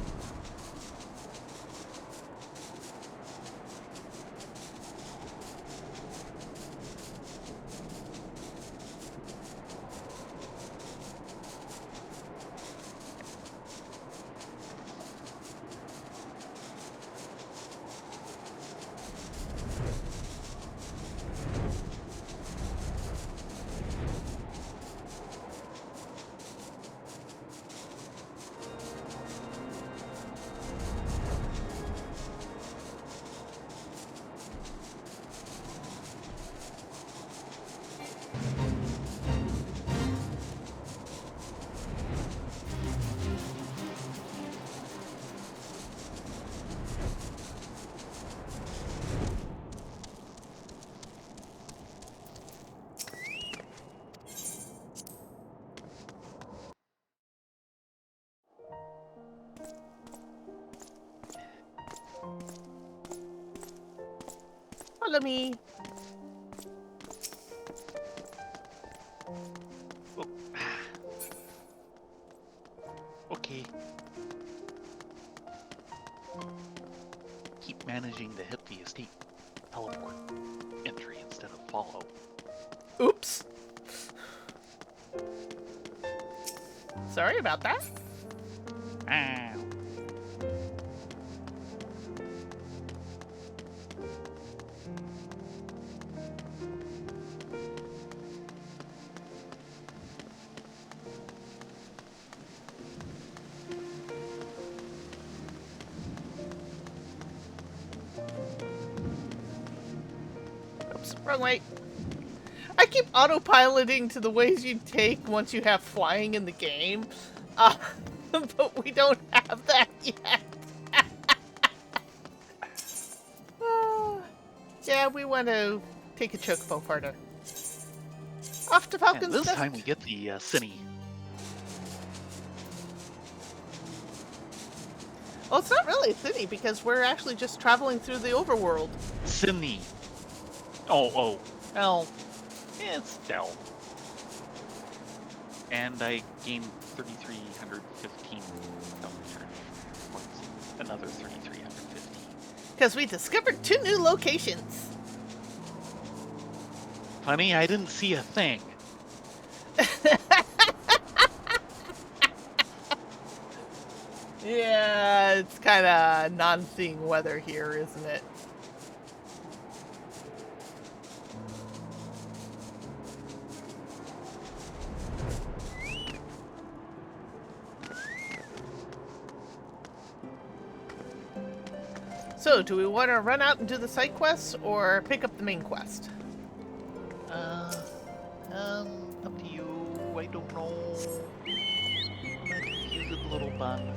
Follow me. Oh. Okay. Keep managing to hit the escape teleport entry instead of follow. Oops. Sorry about that. Ow. Oops, wrong way. I keep autopiloting to the ways you take once you have flying in the game. But we don't have that yet. Yeah, we want to take a chocobo farther. Off to And Falcon's this Nest. time we get the Cine. Well, it's not really a city because we're actually just traveling through the overworld. Cine. Oh. Well, it's Dell. And I gained 3,315 points. Another 3,350. Because we discovered 2 new locations. Funny, I didn't see a thing. Yeah, it's kind of non-seeing weather here, isn't it? So, do we want to run out and do the side quests or pick up the main quest? Up to you. I don't know. I'm a confused little bun.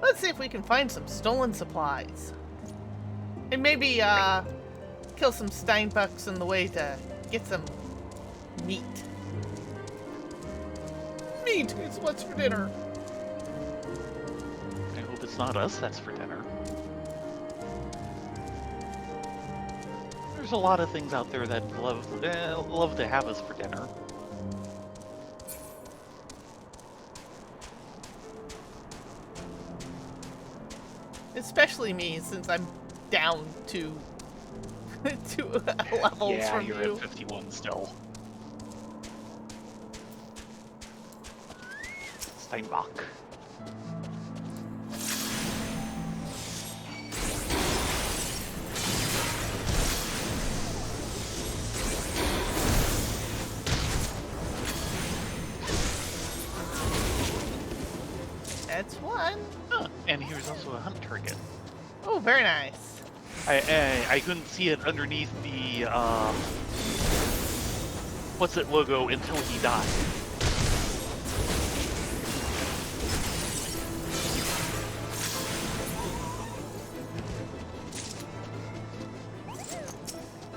Let's see if we can find some stolen supplies. And maybe, kill some Steinbucks on the way to get some meat. Meat is what's for dinner. I hope it's not us that's for dinner. There's a lot of things out there that love to have us for dinner. Especially me, since I'm down to 2 levels Yeah, from you're you. at 51 still. Steinbach. That's one. Huh. And here's also a hunt target. Oh, very nice. I couldn't see it underneath the what's it logo until he died.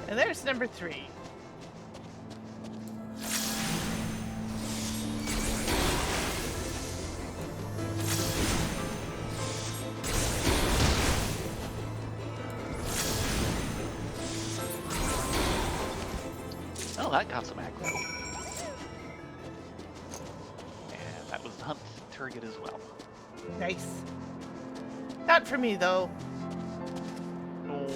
And there's number 3. Oh, that got some aggro. And that was the hunt target as well. Nice. Not for me, though. No.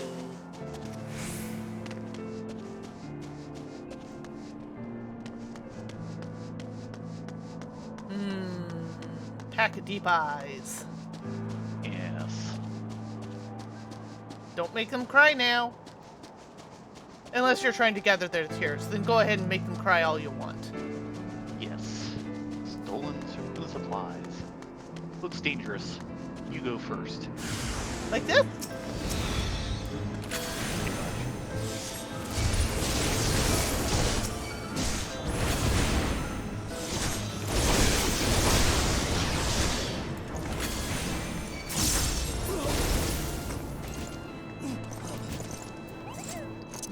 Pack of deep eyes. Yes. Don't make them cry now. Unless you're trying to gather their tears, then go ahead and make them cry all you want. Yes. Stolen supplies. Looks dangerous. You go first. Like this?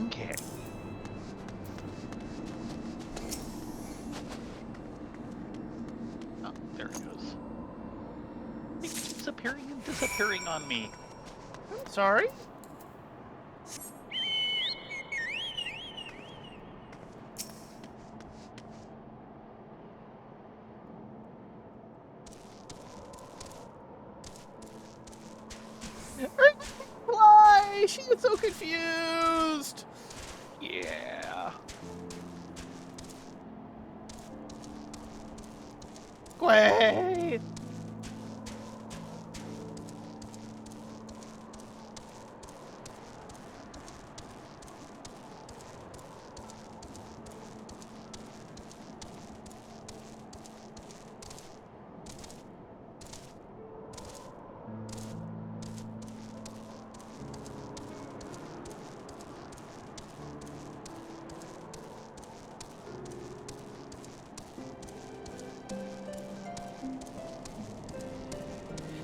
Okay. Oh, there it goes. It keeps appearing and disappearing on me. Sorry? Why? She is so confused. Yeah. Wait.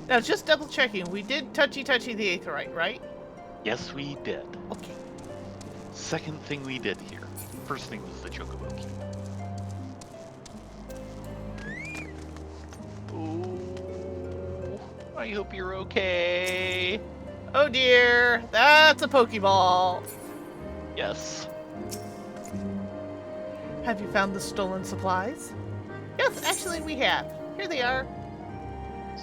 Now, just double checking. We did touchy the Aetheryte, right? Yes, we did. Okay. Second thing we did here. First thing was the Chocobo Key. Oh, I hope you're okay. Oh dear, that's a Pokeball. Yes. Have you found the stolen supplies? Yes, actually we have. Here they are.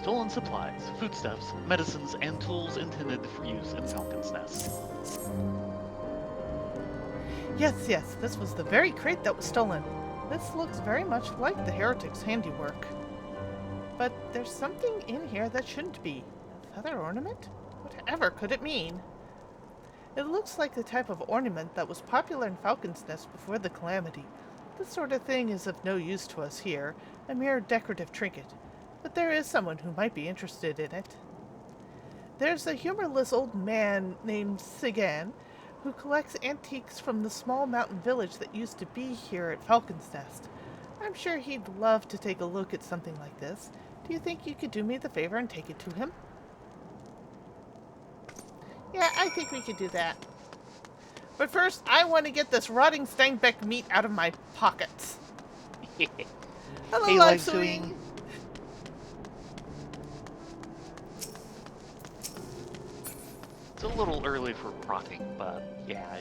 Stolen supplies, foodstuffs, medicines, and tools intended for use in Falcon's Nest. Yes, yes, this was the very crate that was stolen. This looks very much like the heretic's handiwork. But there's something in here that shouldn't be. A feather ornament? Whatever could it mean? It looks like the type of ornament that was popular in Falcon's Nest before the calamity. This sort of thing is of no use to us here, a mere decorative trinket. But there is someone who might be interested in it. There's a humorless old man named Sigan who collects antiques from the small mountain village that used to be here at Falcon's Nest. I'm sure he'd love to take a look at something like this. Do you think you could do me the favor and take it to him? Yeah, I think we could do that. But first, I want to get this rotting Steinbeck meat out of my pockets. Hello, Hey, Live Live Swing. Swing. It's a little early for rotting, but yeah.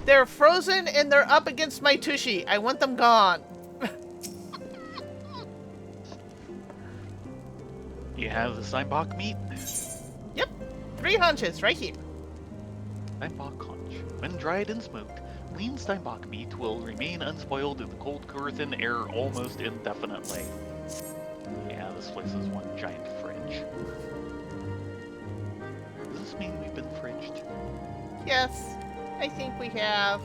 They're frozen and they're up against my tushy. I want them gone. You have the Steinbach meat? Yep, 3 hunches right here. Steinbach conch. When dried and smoked, lean Steinbach meat will remain unspoiled in the cold Kurithan air almost indefinitely. Yeah, this place is one giant fridge. Does this mean we've been fridged? Yes, I think we have.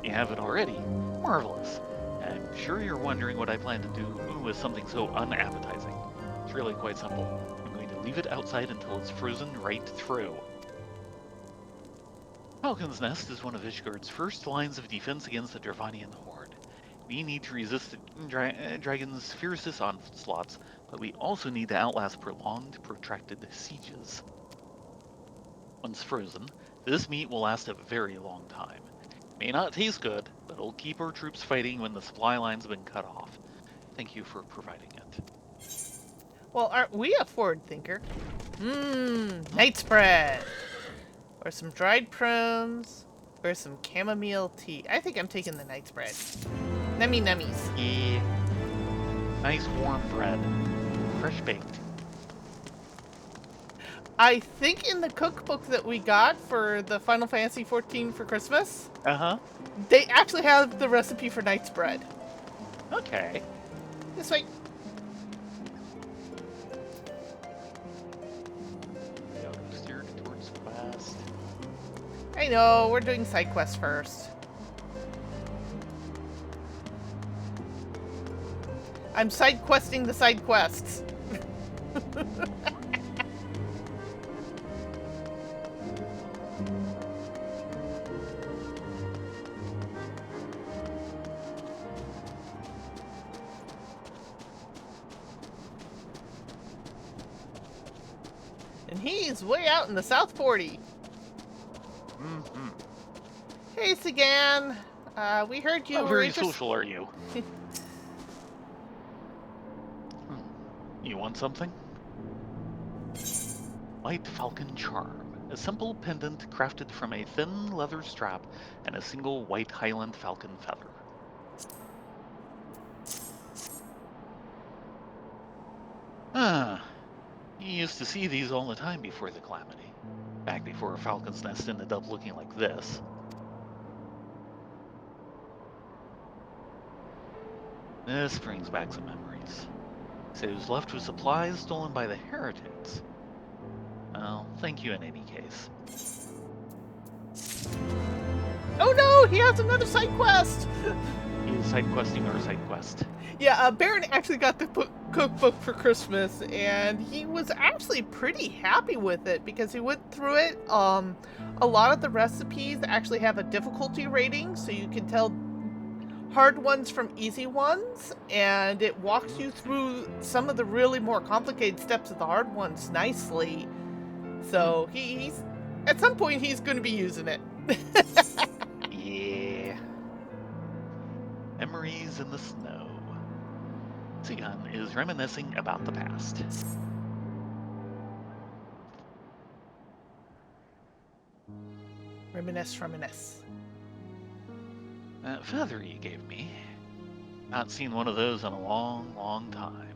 You have it already? Marvelous. I'm sure you're wondering what I plan to do with something so unappetizing. It's really quite simple. I'm going to leave it outside until it's frozen right through. Falcon's Nest is one of Ishgard's first lines of defense against the Dravanian horde. We need to resist the dragon's fiercest onslaughts, but we also need to outlast prolonged, protracted sieges. Once frozen, this meat will last a very long time. It may not taste good, but it'll keep our troops fighting when the supply lines have been cut off. Thank you for providing it. Well, aren't we a forward thinker? Night spread. Or some dried prunes. Or some chamomile tea. I think I'm taking the night spread. Nummy nummies. Yeah. Nice warm bread. Fresh baked. I think in the cookbook that we got for the Final Fantasy XIV for Christmas, Uh-huh. they actually have the recipe for night spread. Okay. This way. Yeah, go steered towards west. I know, we're doing side quests first. I'm side questing the side quests. And he's way out in the South 40. Mm-hmm. Hey, Sagan. We heard you How were very interested. social are you? You want something? White Falcon Charm. A simple pendant crafted from a thin leather strap and a single white Highland Falcon feather. You used to see these all the time before the calamity. Back before Falcon's Nest ended up looking like this. This brings back some memories. Say it was left with supplies stolen by the heretics. Well, thank you in any case. Oh no, he has another side quest! He is side questing our side quest. Yeah, Baron actually got the cookbook for Christmas, and he was actually pretty happy with it because he went through it. A lot of the recipes actually have a difficulty rating, so you can tell hard ones from easy ones, and it walks you through some of the really more complicated steps of the hard ones nicely. So he's at some point he's going to be using it. Yeah. Memories in the snow. Sigan is reminiscing about the past. Reminisce. That feather you gave me. Not seen one of those in a long, long time.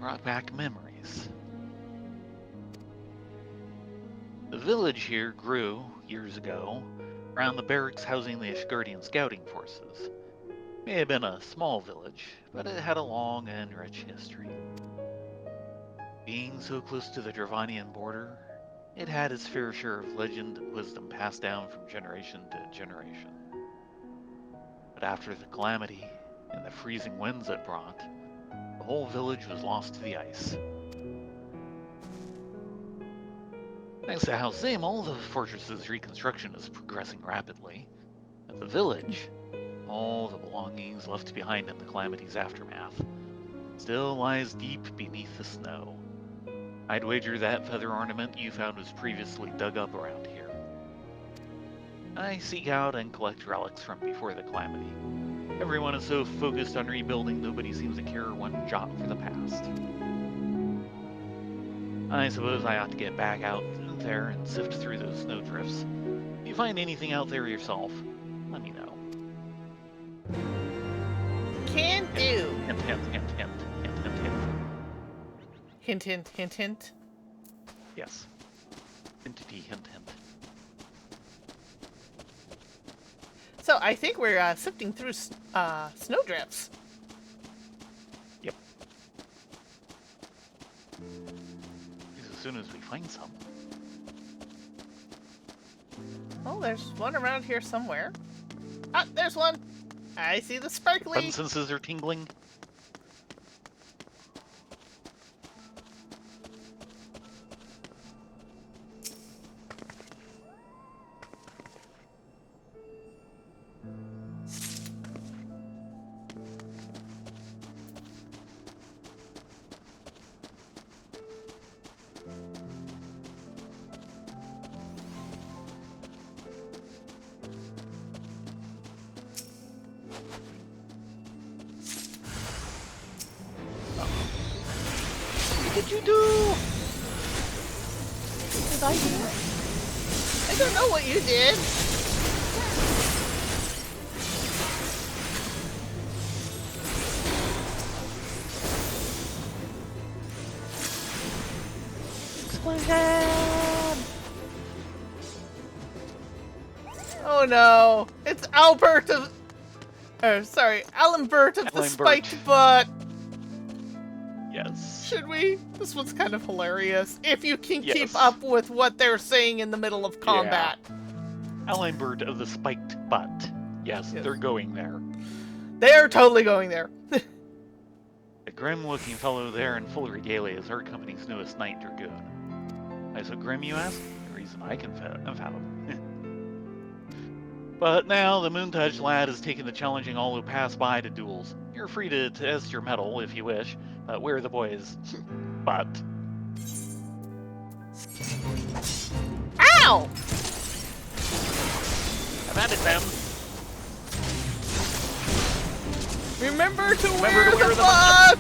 Brought back memories. The village here grew, years ago, around the barracks housing the Ashgardian scouting forces. May have been a small village, but it had a long and rich history. Being so close to the Dravanian border, it had its fair share of legend and wisdom passed down from generation to generation. But after the calamity and the freezing winds it brought, the whole village was lost to the ice. Thanks to House Zamel, the fortress's reconstruction is progressing rapidly. At the village, all the belongings left behind in the calamity's aftermath, still lies deep beneath the snow. I'd wager that feather ornament you found was previously dug up around here. I seek out and collect relics from before the calamity. Everyone is so focused on rebuilding, nobody seems to care one jot for the past. I suppose I ought to get back out there and sift through those snowdrifts. If you find anything out there yourself, let me know. Can do. Hint, hint, hint, hint, hint, hint, hint. Hint, hint, hint, hint. Yes. Entity, hint, hint. So I think we're sifting through snowdrifts. Yep. As soon as we find some. Oh, there's one around here somewhere. Ah, there's one. I see the sparkly. Fun senses are tingling. What did you do? What did I do? I don't know what you did. Explosion! Oh no! It's Albert of... sorry, Alenbert of the Alenbert. Spiked Butt. Yes. Should we? This one's kind of hilarious. If you can Yes. keep up with what they're saying in the middle of combat. Alenbert of the Spiked Butt. Yes, Yes. they're going there. They're totally going there. The grim-looking fellow there in full regalia is our company's newest Knight Dragoon. Why so grim, you ask? The reason I can fathom. But now the Moontouch lad has taken the challenging all who pass by to duels. You're free to test your mettle if you wish, but we're the boys' butt. Ow! I've had it, then. Remember to Remember wear to wear the the butt!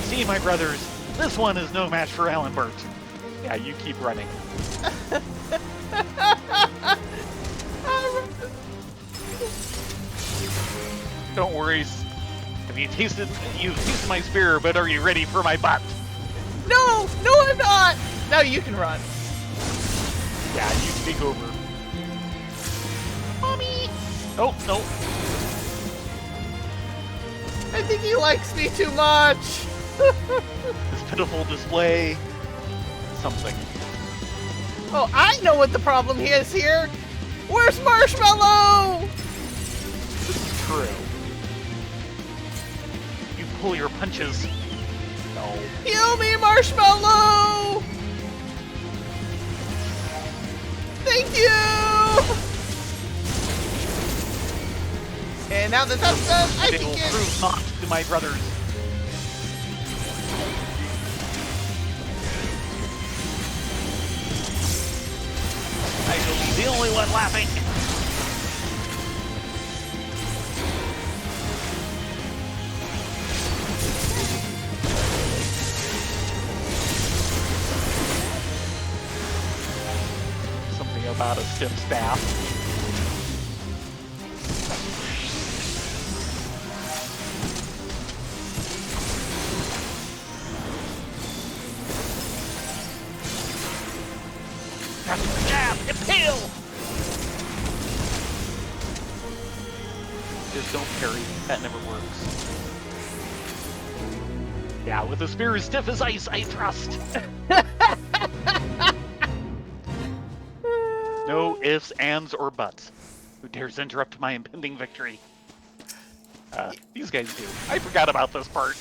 See, my brothers, this one is no match for Alenbert. Yeah, you keep running. Don't worry. You've tasted my spear, but are you ready for my butt? No! No, I'm not! Now you can run. Yeah, you take over. Mommy! Oh, no. I think he likes me too much. This pitiful display. Something. Oh, I know what the problem is here. Where's Marshmallow? This is true. You pull your punches. No. Heal me, Marshmallow! Thank you! And now that that's done, I They can will get... prove not to my brothers. I shall be the only one laughing. about a stiff staff. Jab! Impale! Just don't parry. That never works. Yeah, with a spear as stiff as ice, I trust. No ifs, ands, or buts. Who dares interrupt my impending victory? These guys do. I forgot about this part.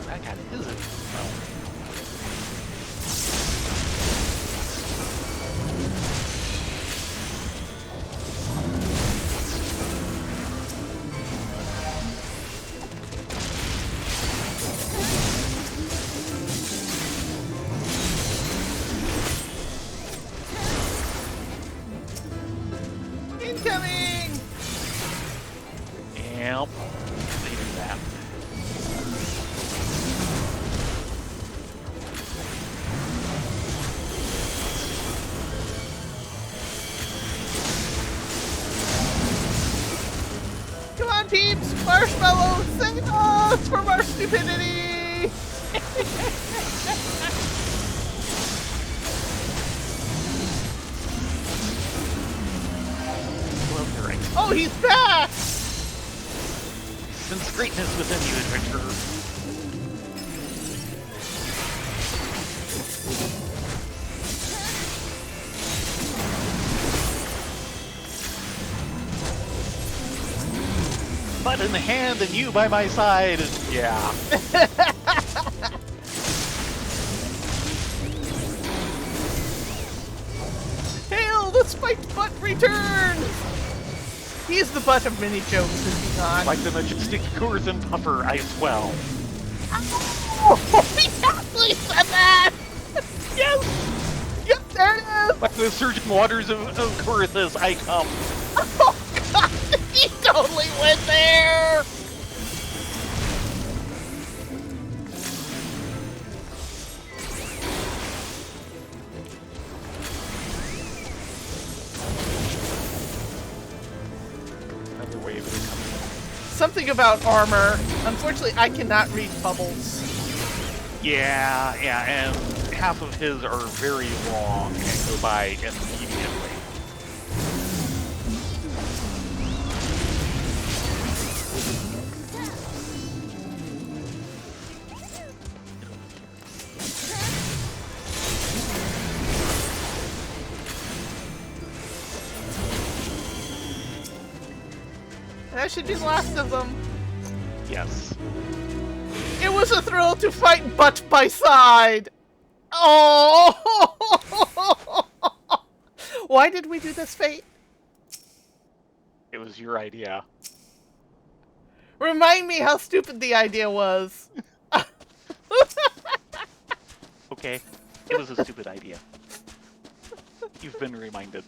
That guy isn't. Incoming! Yep. They do that. Come on, peeps! Marshmallows! Save us from our stupidity! Love your ice. Oh, he's back! Sense greatness within you, adventurer. Butt in the hand and you by my side. Yeah. Hail, the spiked butt returns! He's the butt of many jokes, is he not? Like the majestic Eorzea puffer, I swell. Oh, he actually said that! Yes! Yep, there it is! Like the surging waters of Eorzea, I come. Oh, God! He totally went there! Another wave is coming. Something about armor. Unfortunately, I cannot read bubbles. Yeah, and half of his are very long and go by immediately. That should be the last of them. Yes. It was a thrill to fight butt by side. Oh! Why did we do this, Fate? It was your idea. Remind me how stupid the idea was. Okay. It was a stupid idea. You've been reminded.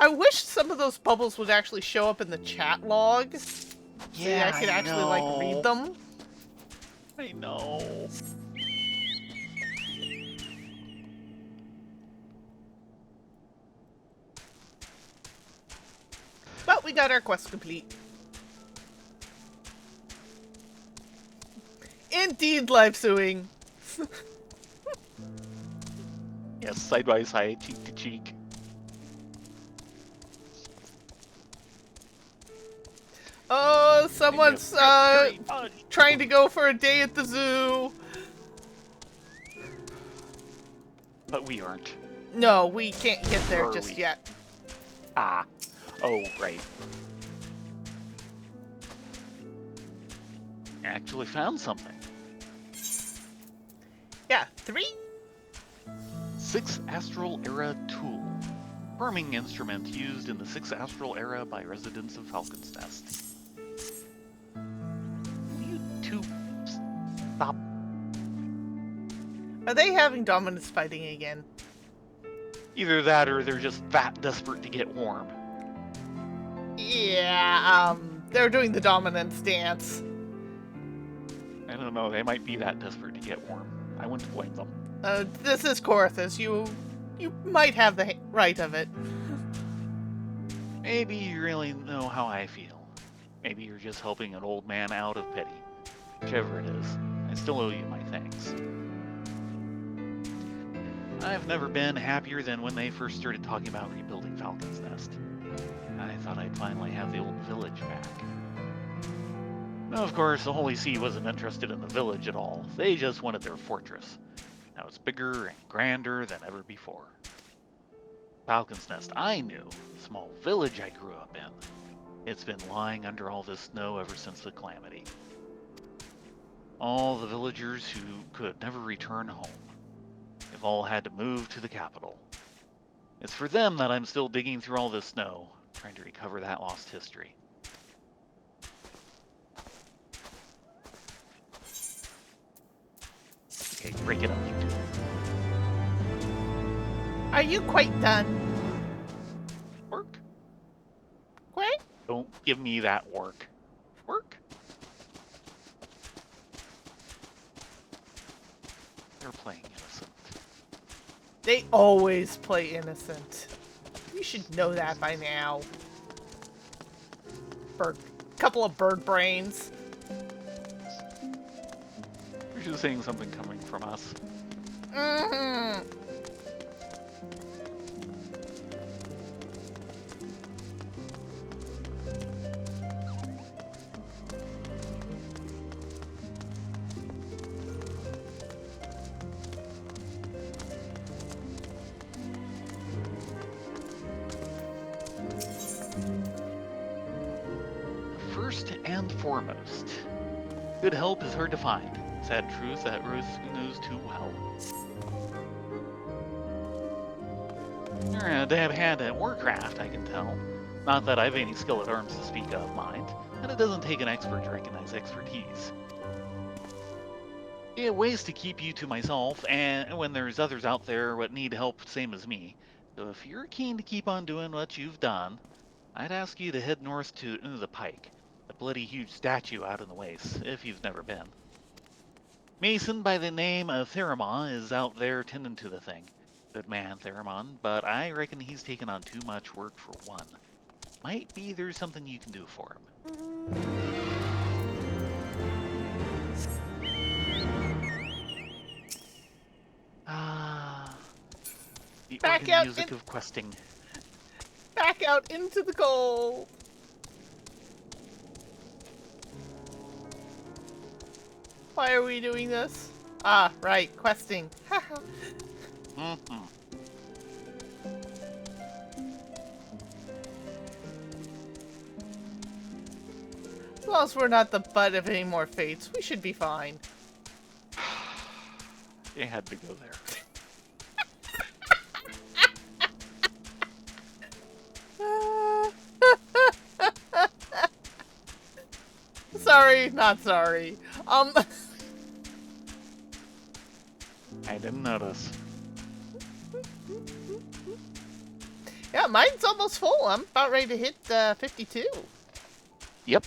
I wish some of those bubbles would actually show up in the chat log. Yeah, I could actually like read them. I know. But we got our quest complete. Indeed, live suing. Yes, side by side, cheek to cheek. Oh, someone's trying to go for a day at the zoo. But we aren't. No, we can't get there Are just we? yet. Ah. Oh, right. Actually found something. Yeah, 3? 6th Astral Era Tool. Farming instrument used in the 6th Astral Era by residents of Falcon's Nest. Stop. Are they having dominance fighting again? Either that or they're just that desperate to get warm. Yeah, they're doing the dominance dance. I don't know, they might be that desperate to get warm. I wouldn't blame them. This is Corthus. You might have the right of it. Maybe you really know how I feel. Maybe you're just helping an old man out of pity. Whichever it is, I still owe you my thanks. I've never been happier than when they first started talking about rebuilding Falcon's Nest. I thought I'd finally have the old village back. Of course, the Holy See wasn't interested in the village at all. They just wanted their fortress. Now it's bigger and grander than ever before. Falcon's Nest I knew, the small village I grew up in. It's been lying under all this snow ever since the calamity. All the villagers who could never return home. They've all had to move to the capital. It's for them that I'm still digging through all this snow, trying to recover that lost history. Okay, break it up, you two. Are you quite done? Work? Quite? Don't give me that work. Work? They're playing innocent. They always play innocent. You should know that by now. Couple of bird brains. You're just saying something coming from us. Mm-hmm. First and foremost, good help is hard to find. Sad truth that Ruth knows too well. You're a dab hand at warcraft, I can tell. Not that I've any skill at arms to speak of, mind, and it doesn't take an expert to recognize expertise. It ways to keep you to myself, and when there's others out there what need help same as me. So if you're keen to keep on doing what you've done, I'd ask you to head north to the Pike, a bloody huge statue out in the wastes, if you've never been. Mason by the name of Hareband is out there tending to the thing. Good man, Hareband, but I reckon he's taken on too much work for one. Might be there's something you can do for him. The Back organ out music in- of questing. Back out into the cold. Why are we doing this? Ah, right, questing. Mm-hmm. As long as we're not the butt of any more fates, we should be fine. It had to go there. Sorry, not sorry. I didn't notice. Yeah, mine's almost full. I'm about ready to hit 52. Yep.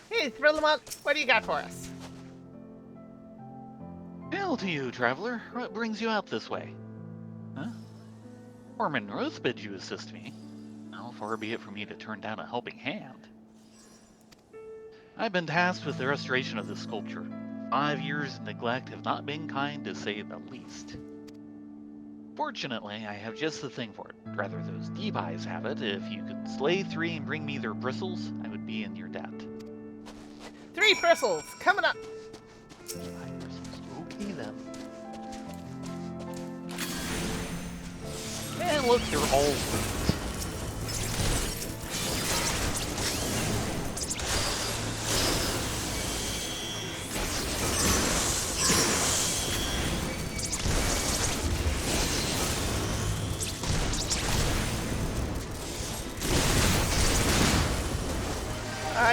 Hey, Thrillamont, what do you got for us? Hail to you, traveler. What brings you out this way? Huh? Orman Roth bids you assist me. How far be it for me to turn down a helping hand? I've been tasked with the restoration of this sculpture. 5 years of neglect have not been kind, to say the least. Fortunately, I have just the thing for it. Rather, those deep eyes have it. If you could slay 3 and bring me their bristles, I would be in your debt. 3 bristles, coming up. 5 bristles. Okay then. And look, they're all wings.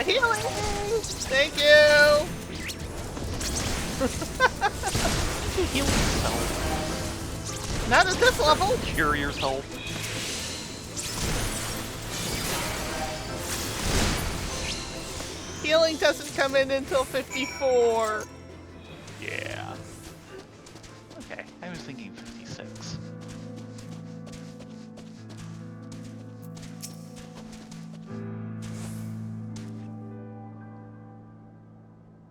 Healing! Thank you! Heal yourself. Not at this level! Cure yourself. Healing doesn't come in until 54. Yeah. Okay, I was thinking 56.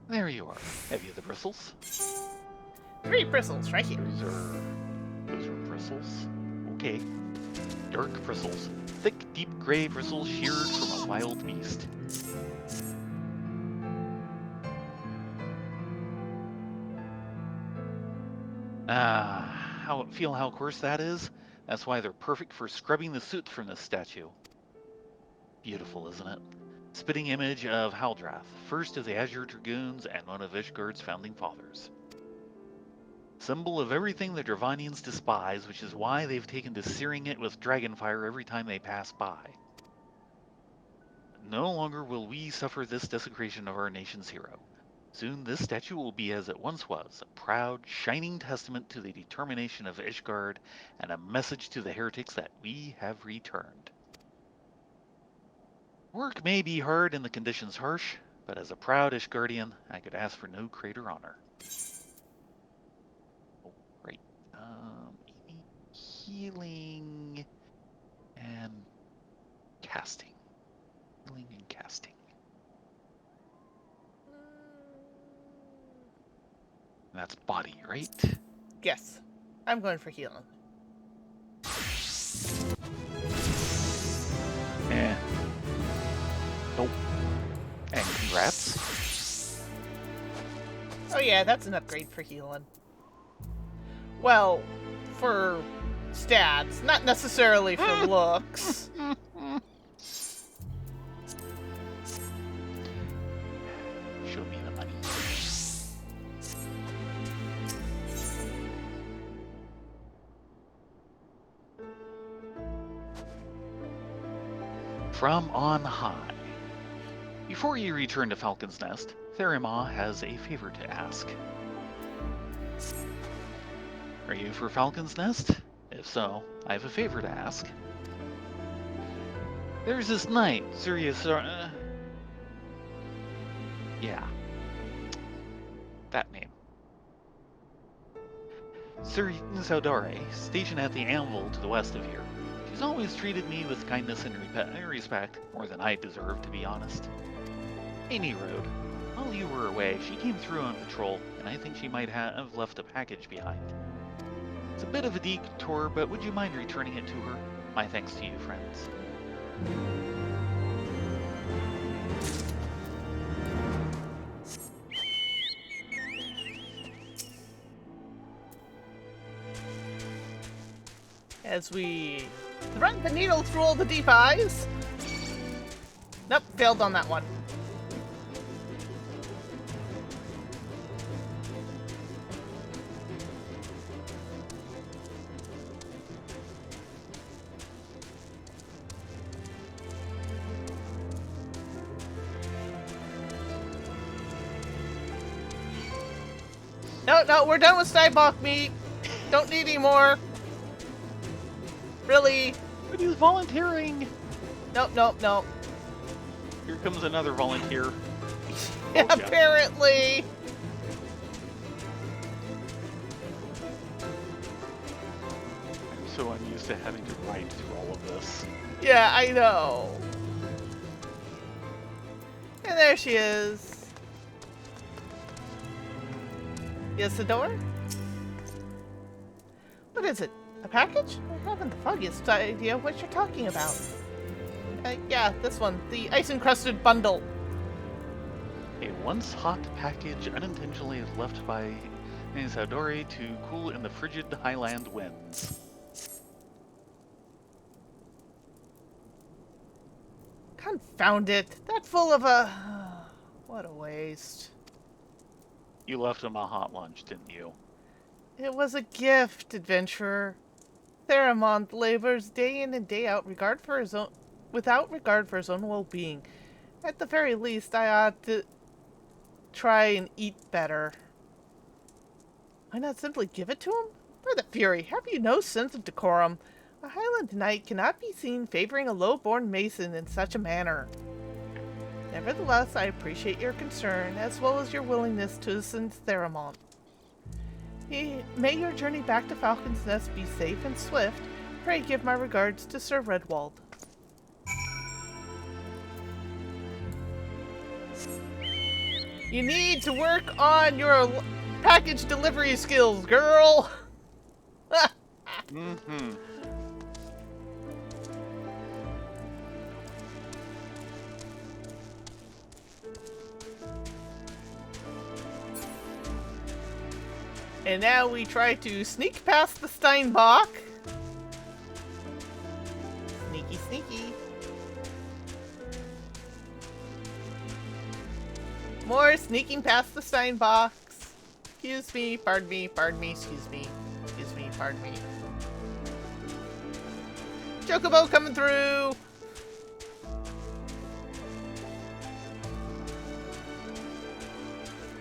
There you are. Have you the bristles? 3 bristles right here. Those are bristles. Okay. Dark bristles. Thick, deep gray bristles sheared from a wild beast. Feel how coarse that is? That's why they're perfect for scrubbing the soot from this statue. Beautiful, isn't it? Spitting image of Haldrath, first of the Azure Dragoons and one of Ishgard's founding fathers. Symbol of everything the Dravanians despise, which is why they've taken to searing it with dragonfire every time they pass by. No longer will we suffer this desecration of our nation's hero. Soon this statue will be as it once was, a proud, shining testament to the determination of Ishgard and a message to the heretics that we have returned. Work may be hard and the conditions harsh, but as a proud Ishgardian, I could ask for no greater honor. Oh, right. Healing and casting. Healing and casting. That's body, right? Yes. I'm going for healing. Nope. And congrats. Oh yeah, that's an upgrade for healing. Well, for stats, not necessarily for looks. Show me the money. From on high. Before you return to Falcon's Nest, Theramah has a favor to ask. Are you for Falcon's Nest? If so, I have a favor to ask. There's this knight, Sirius. Yeah. That name. Sirius Saudare, stationed at the anvil to the west of here. She's always treated me with kindness and respect, more than I deserve, to be honest. Amy Road. While you were away, she came through on patrol, and I think she might have left a package behind. It's a bit of a detour, but would you mind returning it to her? My thanks to you, friends. As we thread the needle through all the deep eyes. Nope, failed on that one. No, we're done with Steinbach meat. Don't need any more. Really? But he's volunteering! Nope. Here comes another volunteer. Yeah, apparently. I'm so unused to having to write through all of this. Yeah, I know. And there she is. Isidore? What is it? A package? I haven't the foggiest idea what you're talking about. Yeah, this one. The ice-encrusted bundle. A once hot package unintentionally left by Isidore to cool in the frigid highland winds. Confound it. That full of a... What a waste. You left him a hot lunch, didn't you? It was a gift, adventurer. Theramond labors day in and day out without regard for his own well-being. At the very least, I ought to try and eat better. Why not simply give it to him? For the fury, have you no sense of decorum? A Highland knight cannot be seen favoring a low-born mason in such a manner. Nevertheless, I appreciate your concern, as well as your willingness to assist Theramont. May your journey back to Falcon's Nest be safe and swift. Pray give my regards to Sir Redwald. You need to work on your package delivery skills, girl! Mm-hmm. And now we try to sneak past the Steinbach. Sneaky, sneaky. More sneaking past the Steinbachs. Excuse me, pardon me, excuse me, pardon me. Chocobo coming through!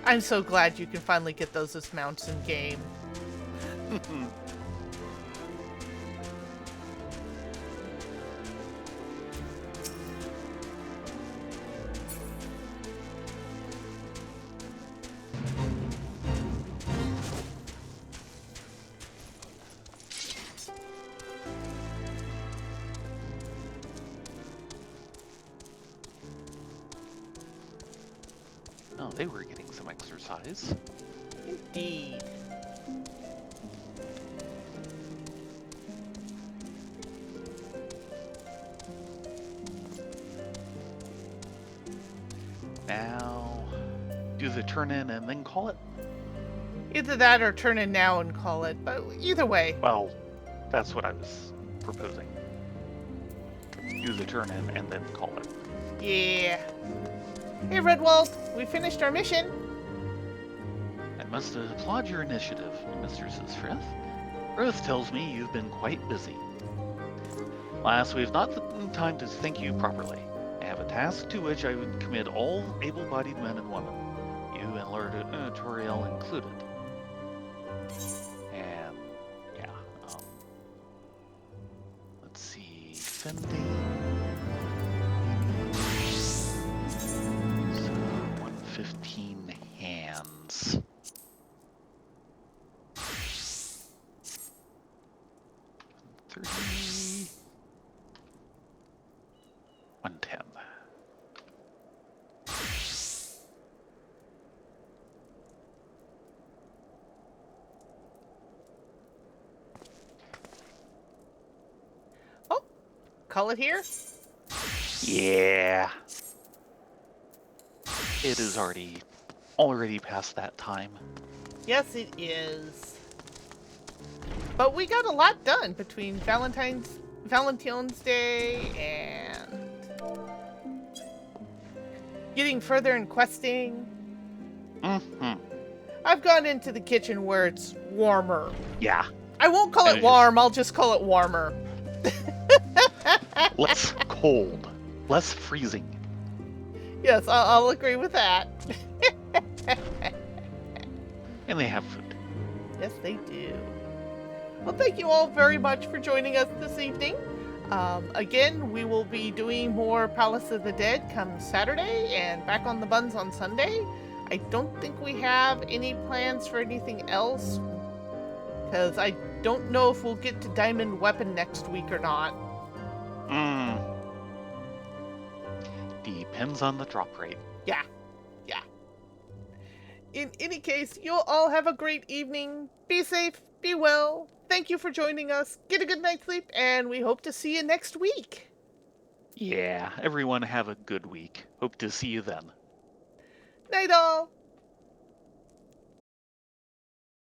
I'm so glad you can finally get those as mounts in game. Oh, they were getting some exercise. Indeed. Now, do the turn in and then call it? Either that or turn in now and call it, but either way. Well, that's what I was proposing. Do the turn in and then call it. Yeah. Hey, Redwald, we finished our mission. I must applaud your initiative, Mr. Sisfrith. Earth tells me you've been quite busy. Alas, we have not the time to thank you properly. I have a task to which I would commit all able-bodied men and women, you and Lord Toriel included. And, yeah, let's see, Fendi. So, 115 hands. $30. 110. Oh, call it here? Yeah. It is already past that time. Yes, it is. But we got a lot done between Valentine's Day and getting further in questing. Mm-hmm. I've gone into the kitchen where it's warmer. Yeah. I won't call it warm, I'll just call it warmer. Less cold. Less freezing. Yes, I'll agree with that. And they have food. Yes, they do. Well, thank you all very much for joining us this evening. Again, we will be doing more Palace of the Dead come Saturday and Back on the Buns on Sunday. I don't think we have any plans for anything else, because I don't know if we'll get to Diamond Weapon next week or not. Depends on the drop rate. Yeah. In any case, you'll all have a great evening. Be safe, be well. Thank you for joining us. Get a good night's sleep, and we hope to see you next week. Yeah, everyone have a good week. Hope to see you then. Night all.